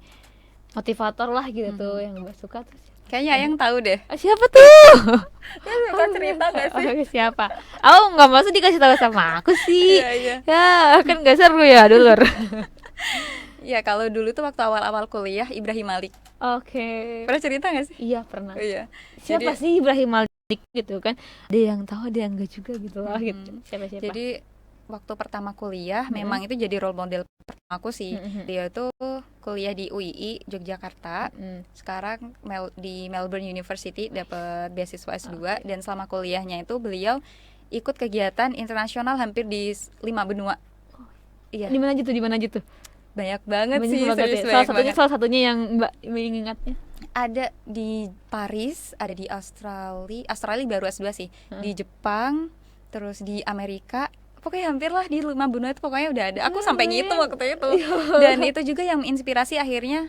motivator lah gitu tuh yang Mbak suka tuh? Kayaknya yang tahu deh. Siapa tuh? Bisa cerita nggak sih? Siapa? Aku nggak maksud dikasih tahu sama aku sih. Iya. Ya kan nggak seru ya dulur. Ya kalau dulu tuh waktu awal-awal kuliah, Ibrahim Malik. Oke. Pernah cerita nggak sih? Iya pernah. Iya. Siapa sih Ibrahim Malik gitu kan? Ada yang tahu, ada yang enggak juga gitu lah gitu. Siapa? Jadi waktu pertama kuliah memang itu jadi role model pertama aku sih. Dia itu kuliah di UII Yogyakarta. Sekarang di Melbourne University dapat beasiswa S2, dan selama kuliahnya itu beliau ikut kegiatan internasional hampir di 5 benua. Iya. Di mana aja tuh? Banyak banget Banyak sih, banget serius ya. banyak banget. Salah satunya yang Mbak ingatnya. Ada di Paris, ada di Australia baru S2 sih. Di Jepang, terus di Amerika. Pokoknya hampir lah di 5 benua itu pokoknya udah ada. Aku sampai ngitung waktu itu. Dan itu juga yang menginspirasi akhirnya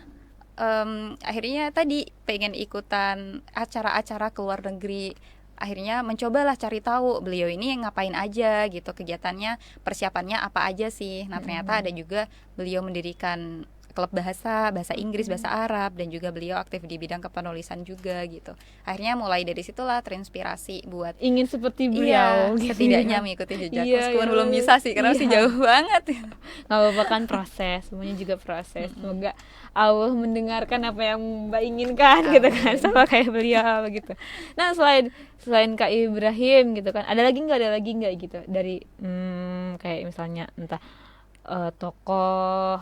tadi pengen ikutan acara-acara ke luar negeri. Akhirnya mencobalah cari tahu beliau ini ngapain aja gitu, kegiatannya, persiapannya apa aja sih. Nah ternyata ada juga beliau mendirikan klub bahasa Inggris, bahasa Arab, dan juga beliau aktif di bidang kepenulisan juga gitu. Akhirnya mulai dari situlah terinspirasi buat ingin seperti beliau gitu, gitu. setidaknya mengikuti jejak. Iya, meskipun iya. belum bisa sih karena masih jauh banget. Nggak apa-apa kan, proses, semuanya juga proses. Semoga Allah mendengarkan apa yang Mbak inginkan gitu kan, sama kayak beliau gitu. Nah selain Kak Ibrahim gitu kan, ada lagi nggak gitu dari kayak misalnya entah tokoh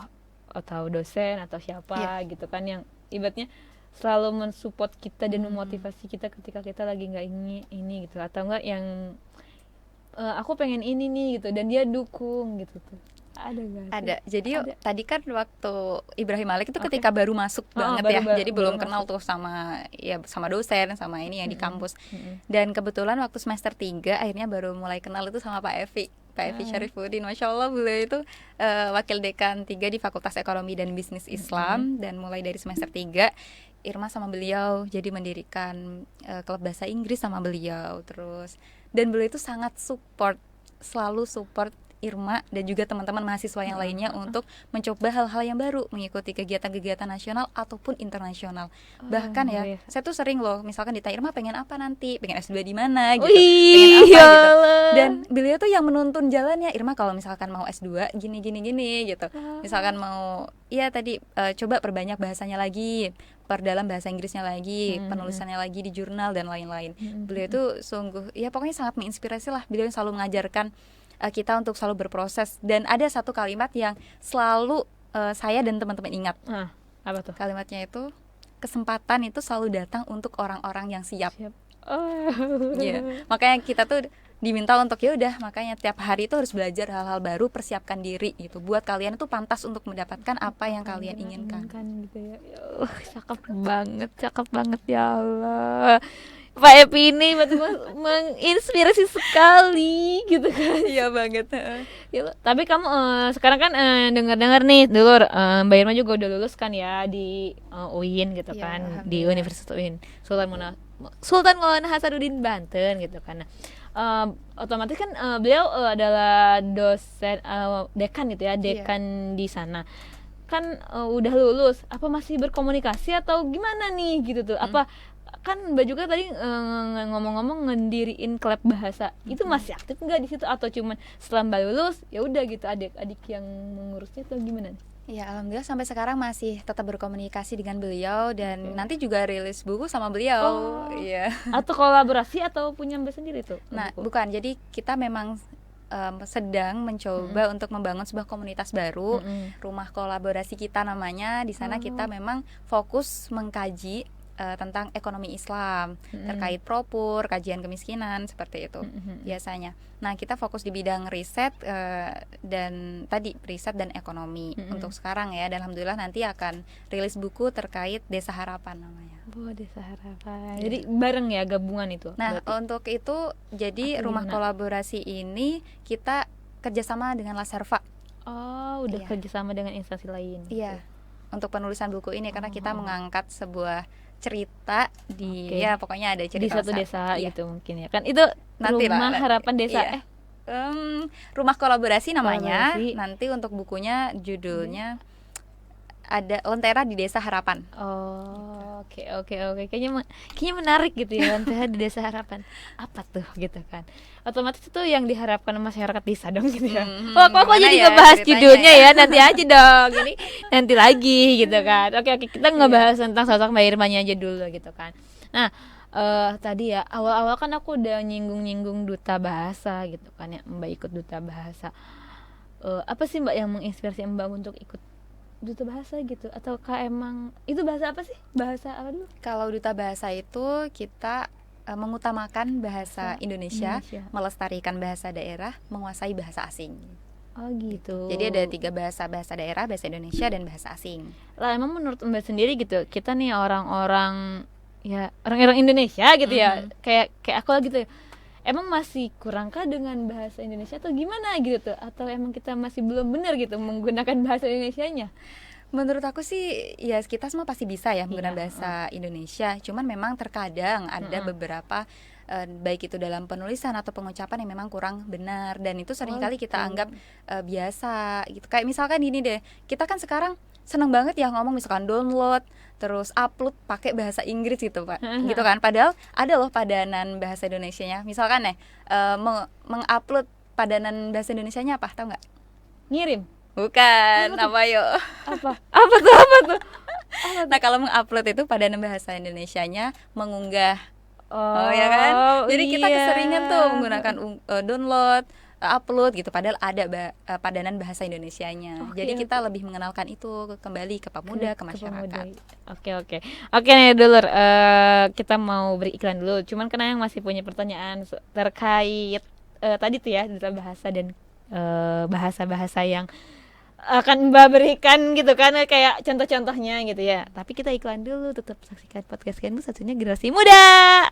atau dosen atau siapa gitu kan, yang ibaratnya selalu mensupport kita dan memotivasi kita ketika kita lagi nggak ini gitu, atau enggak yang aku pengen ini nih gitu dan dia dukung gitu tuh, ada nggak sih? Ada. Jadi Ada. tadi kan waktu Ibrahim Malik itu ketika baru masuk banget jadi belum kenal tuh sama dosen, sama ini yang di kampus. Dan kebetulan waktu semester 3 akhirnya baru mulai kenal itu sama Pak Evi Syarifuddin. Masya Allah, beliau itu wakil dekan 3 di Fakultas Ekonomi dan Bisnis Islam. Dan mulai dari semester 3 Irma sama beliau jadi mendirikan klub bahasa Inggris sama beliau terus. Dan beliau itu sangat support, selalu support Irma dan juga teman-teman mahasiswa yang lainnya untuk mencoba hal-hal yang baru, mengikuti kegiatan-kegiatan nasional ataupun internasional. Bahkan ya, iya. saya tuh sering loh, misalkan ditanya Irma pengen apa nanti, pengen S2 di mana gitu, Wih, pengen apa ya gitu. Allah. Dan beliau tuh yang menuntun jalannya, Irma kalau misalkan mau S2 gini gitu. Misalkan mau tadi coba perbanyak bahasanya lagi, perdalam bahasa Inggrisnya lagi, penulisannya lagi di jurnal dan lain-lain. Beliau itu sungguh pokoknya sangat menginspirasi lah. Beliau yang selalu mengajarkan kita untuk selalu berproses. Dan ada satu kalimat yang selalu saya dan teman-teman ingat. Apa tuh? Kalimatnya itu, kesempatan itu selalu datang untuk orang-orang yang siap. Makanya kita tuh diminta untuk makanya tiap hari itu harus belajar hal-hal baru, persiapkan diri gitu. Buat kalian itu pantas untuk mendapatkan apa yang kalian inginkan. Gitu ya. Cakep banget ya Allah. Pak Epi ini betul menginspirasi sekali gitu kan. Iya banget. Tapi kamu sekarang kan dengar-dengar nih dulu Mbak Irma juga udah lulus kan ya di UIN gitu Ya, kan, di Universitas UIN Sultan Maulana Hasanuddin Banten gitu kan. Otomatis kan beliau adalah dosen dekan gitu ya, dekan di sana. Kan udah lulus, apa masih berkomunikasi atau gimana nih gitu tuh? Apa kan Mbak juga tadi ngomong-ngomong ngediriin klub bahasa, itu masih aktif nggak di situ atau cuman setelah Mbak lulus ya udah gitu adik-adik yang mengurusnya atau gimana? Ya alhamdulillah sampai sekarang masih tetap berkomunikasi dengan beliau dan nanti juga rilis buku sama beliau. Iya. Atau kolaborasi atau punya Mbak sendiri tuh? Nah buku? bukan, jadi kita memang sedang mencoba untuk membangun sebuah komunitas baru, rumah kolaborasi kita namanya. Di sana kita memang fokus mengkaji tentang ekonomi Islam, terkait propur, kajian kemiskinan seperti itu biasanya. Nah kita fokus di bidang riset dan tadi riset dan ekonomi untuk sekarang ya. Dan alhamdulillah nanti akan rilis buku terkait Desa Harapan namanya. Desa Harapan. Jadi bareng ya, gabungan itu. Nah berarti. untuk itu jadi rumah kolaborasi ini kita kerjasama dengan Laserva. Udah kerjasama dengan instansi lain. Iya. Untuk penulisan buku ini karena kita mengangkat sebuah cerita di pokoknya ada cerita di satu desa iya. gitu mungkin ya kan, itu Nanti rumah harapan desa rumah kolaborasi namanya. Kolaborasi. Nanti untuk bukunya judulnya ada Lentera di Desa Harapan. Oke. Kayaknya menarik gitu ya, Lentera di Desa Harapan. Apa tuh gitu kan? Otomatis itu yang diharapkan masyarakat desa dong gitu ya. Kok jadi ngebahas judulnya ya? Nanti aja dong. Ini nanti lagi gitu kan. Oke, kita ngebahas tentang sosok Mbak Irmanya aja dulu gitu kan. Nah, tadi ya awal-awal kan aku udah nyinggung duta bahasa gitu kan ya, Mbak ikut duta bahasa. Apa sih Mbak yang menginspirasi Mbak untuk ikut duta bahasa gitu? Ataukah emang itu bahasa apa sih? Bahasa apa dulu? Kalau duta bahasa itu kita mengutamakan bahasa Indonesia, melestarikan bahasa daerah, menguasai bahasa asing. Gitu. Jadi ada 3 bahasa daerah, bahasa Indonesia dan bahasa asing. Lah emang menurut Mbak sendiri gitu, kita nih orang-orang Indonesia gitu ya, kayak aku lah gitu ya. Emang masih kurangkah dengan bahasa Indonesia atau gimana gitu tuh? Atau emang kita masih belum benar gitu menggunakan bahasa Indonesianya? Menurut aku sih ya kita semua pasti bisa ya menggunakan bahasa Indonesia. Cuman memang terkadang ada beberapa baik itu dalam penulisan atau pengucapan yang memang kurang benar, dan itu seringkali kita anggap biasa gitu. Kayak misalkan gini deh, kita kan sekarang seneng banget ya ngomong misalkan download terus upload pakai bahasa Inggris gitu Pak, gitu kan. Padahal ada loh padanan bahasa Indonesianya. Misalkan mengupload padanan bahasa Indonesianya apa, tahu nggak? Ngirim? Bukan, apa yuk? Apa tuh? Nah kalau mengupload itu padanan bahasa Indonesianya mengunggah. Ya kan? Jadi kita keseringan tuh menggunakan download, upload gitu, padahal ada padanan bahasa Indonesianya. Jadi kita lebih mengenalkan itu kembali ke pemuda, ke masyarakat. Oke nih dulu kita mau beri iklan dulu. Cuman karena yang masih punya pertanyaan terkait tadi tuh ya duta bahasa dan bahasa-bahasa yang akan Mbak berikan gitu kan, kayak contoh-contohnya gitu ya. Tapi kita iklan dulu, tetap saksikan podcast Kenmu, satunya generasi muda.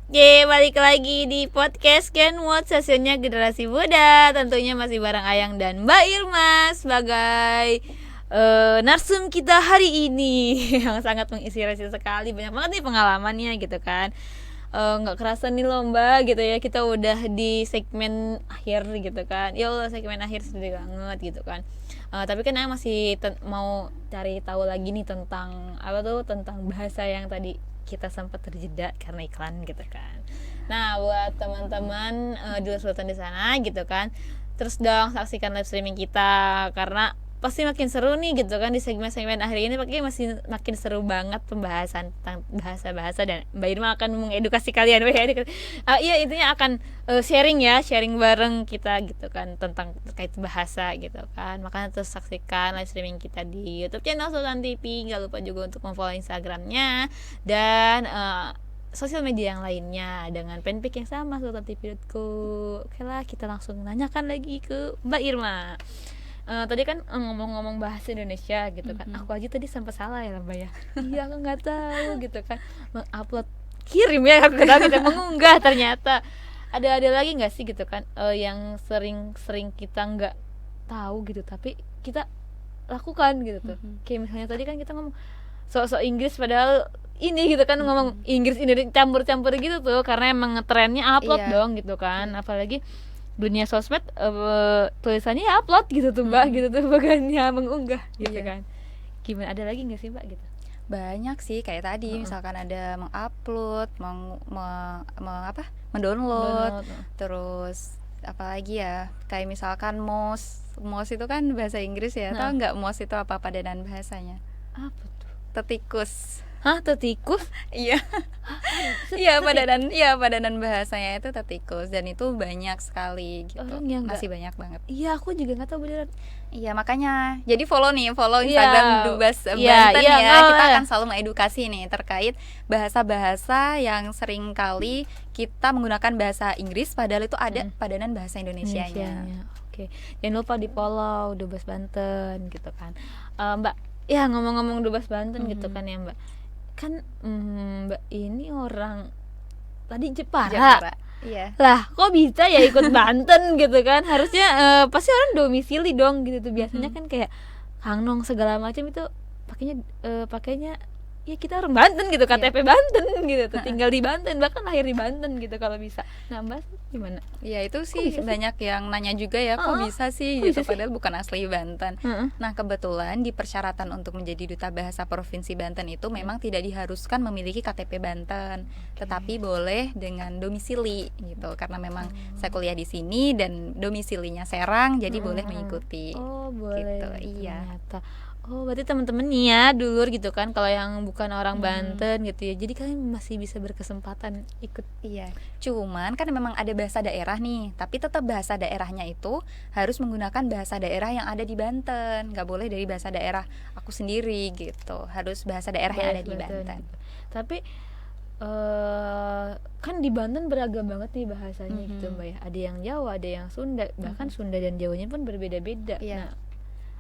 Balik lagi di podcast Kenwood, sesinya generasi muda. Tentunya masih bareng Ayang dan Mbak Irma sebagai narsum kita hari ini yang sangat menginspirasi sekali. Banyak banget nih pengalamannya gitu kan. Nggak kerasa nih lomba gitu ya, kita udah di segmen akhir gitu kan. Ya Allah, segmen akhir sedih banget gitu kan. Tapi kan Ayang masih mau cari tahu lagi nih tentang tentang bahasa yang tadi kita sempat terjeda karena iklan gitu kan. Nah, buat teman-teman di luar sultan di sana gitu kan, terus dong saksikan live streaming kita karena pasti makin seru nih gitu kan. Di segmen-segmen akhir ini masih makin seru banget pembahasan tentang bahasa-bahasa, dan Mbak Irma akan mengedukasi kalian. Iya, intinya akan sharing bareng kita gitu kan tentang terkait bahasa gitu kan. Makanya terus saksikan live streaming kita di YouTube channel Sultan TV. Gak lupa juga untuk memfollow Instagramnya dan sosial media yang lainnya dengan fanpage yang sama, sultantv.co. Oke lah, kita langsung nanyakan lagi ke Mbak Irma. Tadi kan ngomong-ngomong bahasa Indonesia gitu kan. Aku aja tadi sampai salah ya Mbak ya. Iya, aku nggak tahu gitu kan. Mengupload, kirim ya aku tahu gitu, mengunggah ternyata. Ada lagi nggak sih gitu kan yang sering kita nggak tahu gitu tapi kita lakukan gitu tuh. Kayak misalnya tadi kan kita ngomong sok-sok Inggris padahal ini gitu kan, ngomong Inggris campur-campur gitu tuh karena emang ngetrennya upload dong gitu kan. Apalagi dunia sosmed tulisannya ya upload gitu tuh Mbak gitu tuh, bukannya mengunggah gitu kan. Gimana, ada lagi nggak sih Mbak gitu? Banyak sih, kayak tadi misalkan ada mengupload, mendownload, terus apalagi ya, kayak misalkan mouse itu kan bahasa Inggris ya. Tahu nggak mouse itu apa padanan bahasanya? Apa tuh? Tetikus. Hah, tetikus? Iya. Padanan bahasanya itu tetikus, dan itu banyak sekali gitu. Masih banyak banget. Iya, aku juga nggak tahu beneran. Iya, makanya jadi follow Instagram Dubas Banten ya. Kita akan selalu mengedukasi nih terkait bahasa-bahasa yang sering kali kita menggunakan bahasa Inggris padahal itu ada padanan bahasa Indonesianya. Oke. Jangan lupa di follow Dubas Banten gitu kan. Mbak, ya ngomong-ngomong Dubas Banten gitu kan ya Mbak. Kan Mbak ini orang tadi Jepara. Iya. Lah, kok bisa ya ikut Banten gitu kan? Harusnya pasti orang domisili dong gitu tuh. Biasanya kan kayak Kangnong segala macam itu pakainya ya kita orang Banten gitu, KTP Banten gitu tuh, tinggal di Banten, bahkan lahir di Banten gitu kalau bisa. Nah, Mbak gimana? Ya itu sih banyak yang nanya juga ya, kok bisa sih gitu, padahal bukan asli Banten. Nah, kebetulan di persyaratan untuk menjadi duta bahasa provinsi Banten itu memang tidak diharuskan memiliki KTP Banten, tetapi boleh dengan domisili gitu, karena memang saya kuliah di sini dan domisilinya Serang, jadi boleh mengikuti. Oh, boleh. Gitu, iya. Ternyata. Oh, berarti teman-teman nih ya dulur gitu kan, kalau yang bukan orang Banten gitu ya, jadi kalian masih bisa berkesempatan ikut. Iya, cuman kan memang ada bahasa daerah nih, tapi tetap bahasa daerahnya itu harus menggunakan bahasa daerah yang ada di Banten, nggak boleh dari bahasa daerah aku sendiri gitu, harus bahasa daerah yang ada di Banten. Tapi kan di Banten beragam banget nih bahasanya gitu Mbak ya, ada yang Jawa, ada yang Sunda, bahkan Sunda dan Jawanya pun berbeda-beda. Iya. Nah,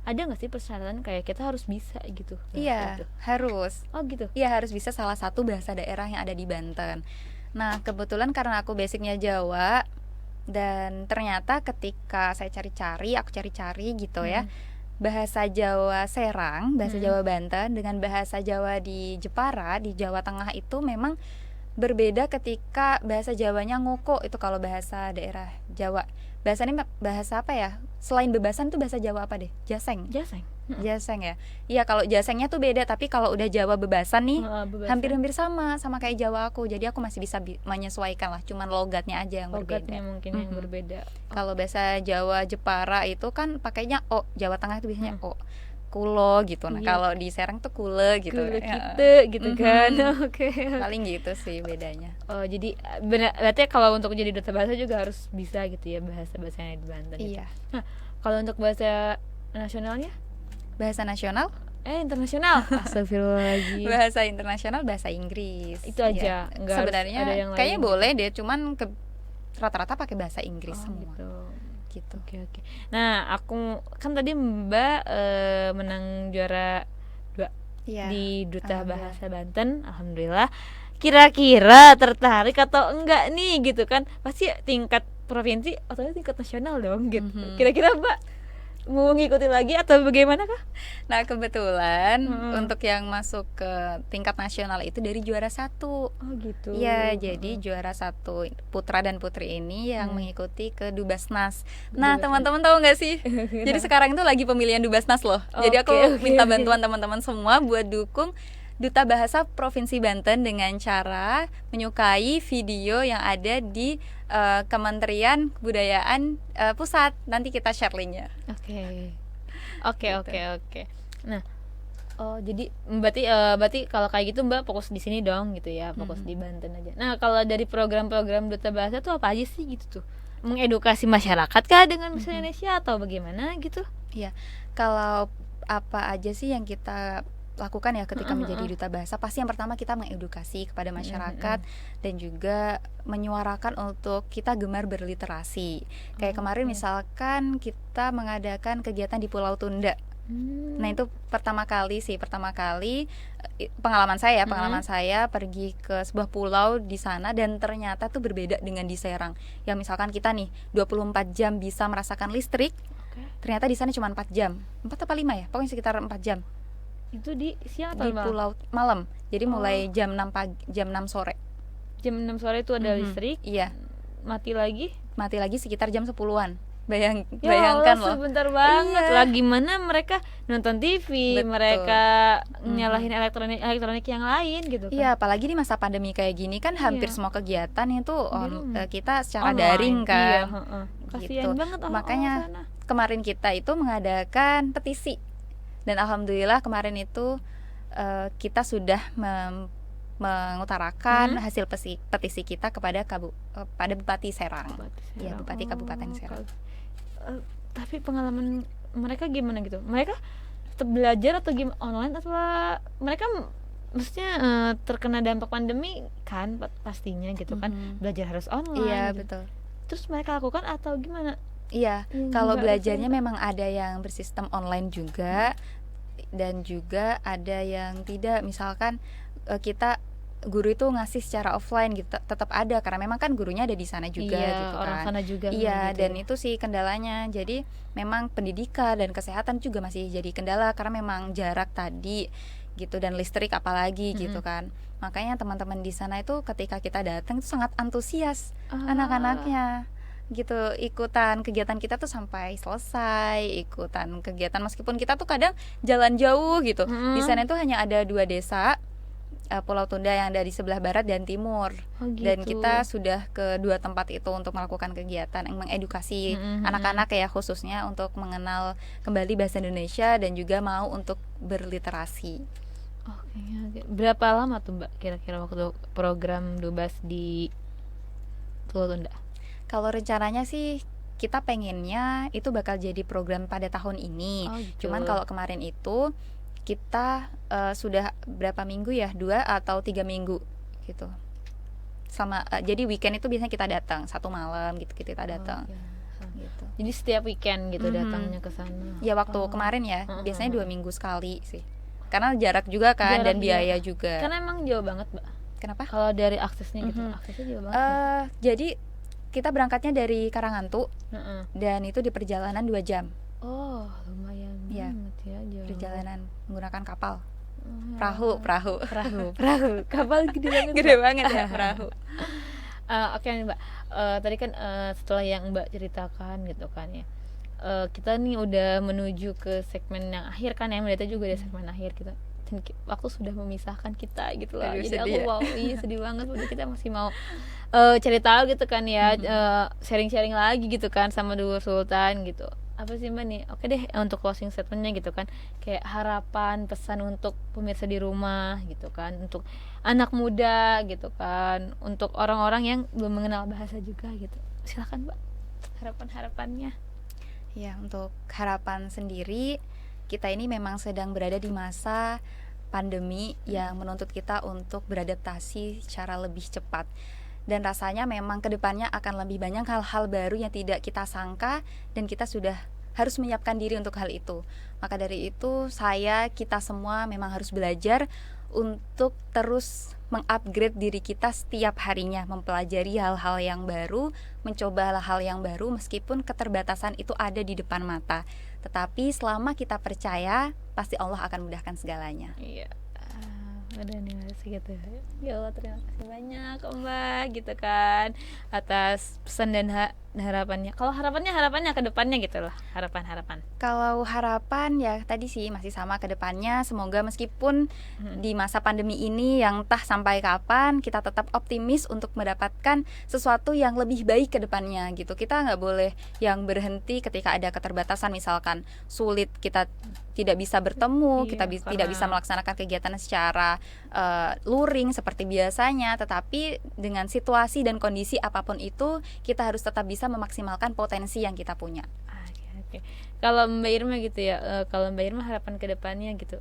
ada nggak sih persyaratan kayak kita harus bisa gitu? Iya, gitu? harus. Oh gitu? Iya, harus bisa salah satu bahasa daerah yang ada di Banten. Nah, kebetulan karena aku basicnya Jawa, dan ternyata ketika saya cari-cari gitu ya, bahasa Jawa Serang, bahasa Jawa Banten dengan bahasa Jawa di Jepara, di Jawa Tengah itu memang berbeda. Ketika bahasa Jawanya ngoko, itu kalau bahasa daerah Jawa. Bahasanya bahasa apa ya? Selain bebasan tuh bahasa Jawa apa deh? Jaseng ya? Iya, kalau jasengnya tuh beda, tapi kalau udah Jawa bebasan nih, hampir-hampir sama kayak Jawa aku. Jadi aku masih bisa menyesuaikan lah, cuman logatnya aja yang Logatnya berbeda. mungkin yang berbeda. Kalau bahasa Jawa Jepara itu kan pakainya o, Jawa Tengah itu biasanya o. Kulo gitu. Nah, kalau di Serang tuh kule gitu. Gitu kan. Oke. Paling gitu sih bedanya. Oh, jadi berarti kalau untuk jadi duta bahasa juga harus bisa gitu ya, bahasa-bahasanya di Banten. Iya. Gitu. Nah, kalau untuk bahasa nasionalnya? Bahasa nasional? Internasional. Astagfirullahaladzim. Bahasa internasional bahasa Inggris. Itu aja. Ya. Enggak sebenarnya ada yang kayaknya lain. boleh deh, cuman rata-rata pakai bahasa Inggris semua. Gitu. Oke. Nah, aku kan tadi Mbak menang juara 2 di Duta Bahasa Banten, alhamdulillah. kira-kira tertarik atau enggak nih gitu kan, pasti tingkat provinsi atau tingkat nasional dong gitu. Kira-kira Mbak mau ngikuti lagi atau bagaimana kah? Nah kebetulan untuk yang masuk ke tingkat nasional itu dari juara 1. Oh gitu. Iya, jadi juara 1 putra dan putri ini yang mengikuti ke Dubasnas. Nah, teman-teman tahu nggak sih? Jadi sekarang itu lagi pemilihan Dubasnas loh. Jadi aku minta bantuan teman-teman semua buat dukung Duta Bahasa Provinsi Banten dengan cara menyukai video yang ada di Kementerian Kebudayaan Pusat. Nanti kita share linknya. Oke. Nah, jadi berarti kalau kayak gitu Mbak fokus di sini dong gitu ya, fokus di Banten aja. Nah, kalau dari program-program Duta Bahasa tuh apa aja sih gitu tuh? Mengedukasi masyarakat kah dengan bahasa Indonesia atau bagaimana gitu? Iya, kalau apa aja sih yang kita lakukan ya ketika menjadi duta bahasa, pasti yang pertama kita mengedukasi kepada masyarakat dan juga menyuarakan untuk kita gemar berliterasi. Kayak kemarin misalkan kita mengadakan kegiatan di Pulau Tunda. Nah itu pertama kali pengalaman saya pergi ke sebuah pulau di sana dan ternyata tuh berbeda dengan di Serang. Yang misalkan kita nih 24 jam bisa merasakan listrik, ternyata di sana cuma 4 jam, 4 apa 5 ya, pokoknya sekitar 4 jam. Itu di siang atau Di pulau malam. Jadi mulai jam 6 sore. Jam 6 sore itu ada listrik. Iya. Mati lagi Sekitar jam 10-an. Bayangkan Allah, loh. sebentar banget. Iya. Lagi mana mereka nonton TV, Betul. mereka nyalahin elektronik yang lain gitu kan. Iya, apalagi di masa pandemi kayak gini kan hampir semua kegiatan itu kita secara Online. daring kan. Iya, Gitu. kasihan banget Makanya sana. kemarin kita itu mengadakan petisi. Dan alhamdulillah kemarin itu kita sudah mengutarakan hasil petisi kita kepada Bupati Serang. Ya, Bupati Kabupaten Serang. Tapi pengalaman mereka gimana gitu? Mereka tetap belajar atau gimana, online atau mereka maksudnya terkena dampak pandemi kan pastinya gitu kan, belajar harus online. Iya, gitu. betul. Terus mereka lakukan atau gimana? Iya, kalau belajarnya memang ada yang bersistem online juga dan juga ada yang tidak. Misalkan kita guru itu ngasih secara offline gitu, tetap ada karena memang kan gurunya ada di sana juga gitu kan. Orang sana juga. Iya, gitu dan itu sih kendalanya. Jadi memang pendidikan dan kesehatan juga masih jadi kendala karena memang jarak tadi gitu dan listrik apalagi gitu kan. Makanya teman-teman di sana itu ketika kita datang itu sangat antusias anak-anaknya gitu, ikutan kegiatan kita tuh sampai selesai, ikutan kegiatan meskipun kita tuh kadang jalan jauh gitu. Di sana itu hanya ada 2 desa, Pulau Tunda yang dari sebelah barat dan timur. Dan kita sudah ke 2 tempat itu untuk melakukan kegiatan yang mengedukasi anak-anak ya, khususnya untuk mengenal kembali bahasa Indonesia dan juga mau untuk berliterasi. Oke. Berapa lama tuh Mbak kira-kira waktu program Dubas di Pulau Tunda? Kalau rencananya sih kita pengennya itu bakal jadi program pada tahun ini. Gitu. Cuman kalau kemarin itu kita sudah berapa minggu ya, 2 atau 3 minggu gitu. Jadi weekend itu biasanya kita datang 1 malam gitu, kita datang. Gitu. Jadi setiap weekend gitu datangnya ke sana. Ya waktu kemarin ya, biasanya 2 minggu sekali sih. Karena jarak juga kan dan biaya juga. Karena emang jauh banget, Mbak. Kenapa? Kalau dari aksesnya gitu, aksesnya jauh banget. Jadi kita berangkatnya dari Karangantu dan itu di perjalanan 2 jam. Oh, lumayan ya, banget ya jauh. Perjalanan menggunakan kapal. Perahu. Kapal gede banget. Gede banget ya perahu. Oke nih Mbak, tadi kan setelah yang Mbak ceritakan gitu kan ya, kita nih udah menuju ke segmen yang akhir kan ya, Mbak juga ada segmen akhir kita. Dan waktu sudah memisahkan kita gitu lah. Jadi aku sedih banget, udah kita masih mau cari tahu gitu kan ya, sharing-sharing lagi gitu kan sama Dulur Sultan gitu. Apa sih Mbak nih? Oke deh, untuk closing statementnya gitu kan, kayak harapan, pesan untuk pemirsa di rumah gitu kan, untuk anak muda gitu kan, untuk orang-orang yang belum mengenal bahasa juga gitu. Silakan Mbak, harapan-harapannya. Ya, untuk harapan sendiri, kita ini memang sedang berada di masa pandemi yang menuntut kita untuk beradaptasi secara lebih cepat. Dan rasanya memang kedepannya akan lebih banyak hal-hal baru yang tidak kita sangka dan kita sudah harus menyiapkan diri untuk hal itu. Maka dari itu kita semua memang harus belajar untuk terus mengupgrade diri kita setiap harinya, mempelajari hal-hal yang baru, mencoba hal-hal yang baru meskipun keterbatasan itu ada di depan mata. Tetapi selama kita percaya, pasti Allah akan mudahkan segalanya. Iya. Udah nih gitu. Ya Allah, terima kasih banyak Mbak gitu kan atas pesan dan harapannya. Kalau harapannya ke depannya gitu lah. Harapan. Kalau harapan ya tadi sih masih sama ke depannya. Semoga meskipun di masa pandemi ini yang entah sampai kapan, kita tetap optimis untuk mendapatkan sesuatu yang lebih baik ke depannya gitu. Kita nggak boleh yang berhenti ketika ada keterbatasan, misalkan sulit kita tidak bisa bertemu, kita tidak bisa melaksanakan kegiatan secara luring seperti biasanya. Tetapi dengan situasi dan kondisi apapun itu, kita harus tetap bisa memaksimalkan potensi yang kita punya. Oke. Kalau Mbak Irma gitu ya, kalau Mbak Irma harapan ke depannya gitu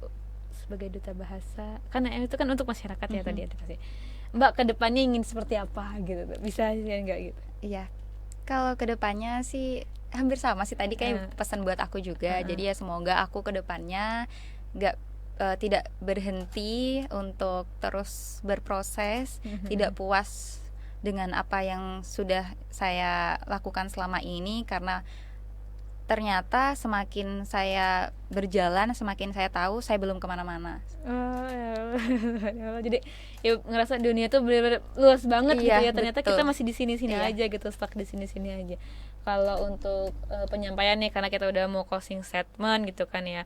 sebagai duta bahasa, karena itu kan untuk masyarakat ya tadi edukasi. Mbak ke depannya ingin seperti apa gitu, bisa ya enggak gitu? Iya. Kalau ke depannya sih hampir sama sih tadi kayak pesan buat aku juga. Jadi ya semoga aku ke depannya tidak berhenti untuk terus berproses, tidak puas dengan apa yang sudah saya lakukan selama ini, karena ternyata semakin saya berjalan, semakin saya tahu saya belum kemana-mana. Jadi ya ngerasa dunia tuh benar-benar luas banget gitu ya. Ternyata betul. kita masih di sini-sini aja gitu, stuck di sini-sini aja. Kalau untuk penyampaian nih, karena kita udah mau closing statement gitu kan ya,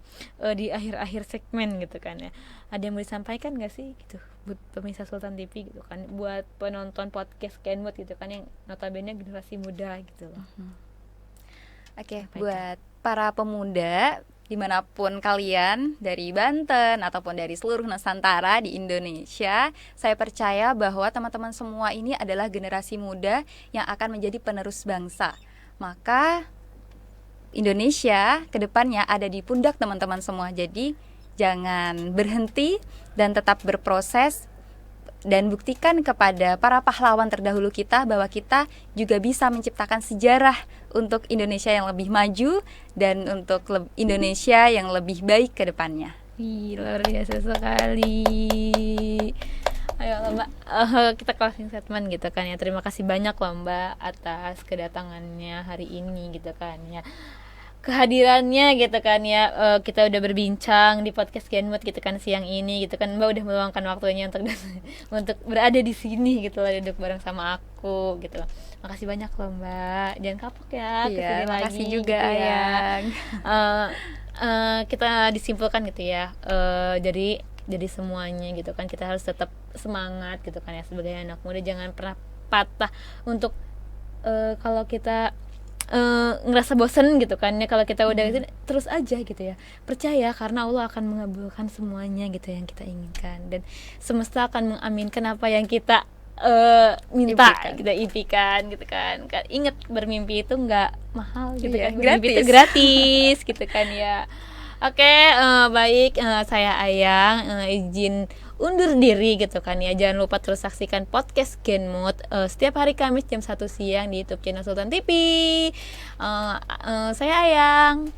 di akhir-akhir segmen gitu kan ya, ada yang mau disampaikan gak sih gitu buat pemirsa Sultan TV gitu kan, buat penonton podcast Kenwood gitu kan yang notabene generasi muda gitu loh. Oke, buat para pemuda dimanapun kalian, dari Banten ataupun dari seluruh Nusantara di Indonesia, saya percaya bahwa teman-teman semua ini adalah generasi muda yang akan menjadi penerus bangsa. Maka Indonesia ke depannya ada di pundak teman-teman semua. Jadi jangan berhenti dan tetap berproses, dan buktikan kepada para pahlawan terdahulu kita bahwa kita juga bisa menciptakan sejarah untuk Indonesia yang lebih maju dan untuk Indonesia yang lebih baik ke depannya. Luar biasa sekali. Ayo Mbak, kita closing statement gitu kan ya. Terima kasih banyak loh Mbak atas kedatangannya hari ini gitu kan ya, kehadirannya gitu kan ya. Kita udah berbincang di podcast Kenwood gitu kan siang ini gitu kan. Mbak udah meluangkan waktunya untuk berada di sini gitu loh, duduk bareng sama aku gitu. Makasih banyak loh Mbak, jangan kapok ya kesini lagi. Makasih juga gitu ya. Ayang. Kita disimpulkan gitu ya, jadi semuanya gitu kan kita harus tetap semangat gitu kan ya sebagai anak muda. Jangan pernah patah untuk kalau kita ngerasa bosen gitu kan ya, kalau kita udah gitu, terus aja gitu ya, percaya karena Allah akan mengabulkan semuanya gitu yang kita inginkan, dan semesta akan mengaminkan apa yang kita minta, kita impikan gitu kan. Ingat, bermimpi itu nggak mahal gitu kan, bermimpi itu gratis gitu kan ya. Oke, baik, saya Ayang izin undur diri gitu kan ya. Jangan lupa terus saksikan podcast Kenwood setiap hari Kamis jam 1 siang di YouTube channel Sultan TV. Saya Ayang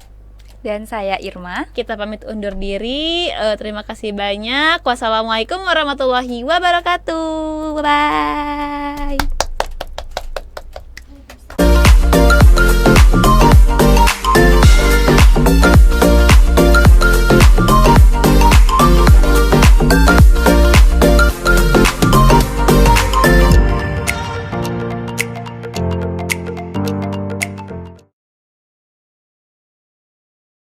Dan saya Irma. Kita pamit undur diri. Terima kasih banyak. Wassalamualaikum warahmatullahi wabarakatuh. Bye.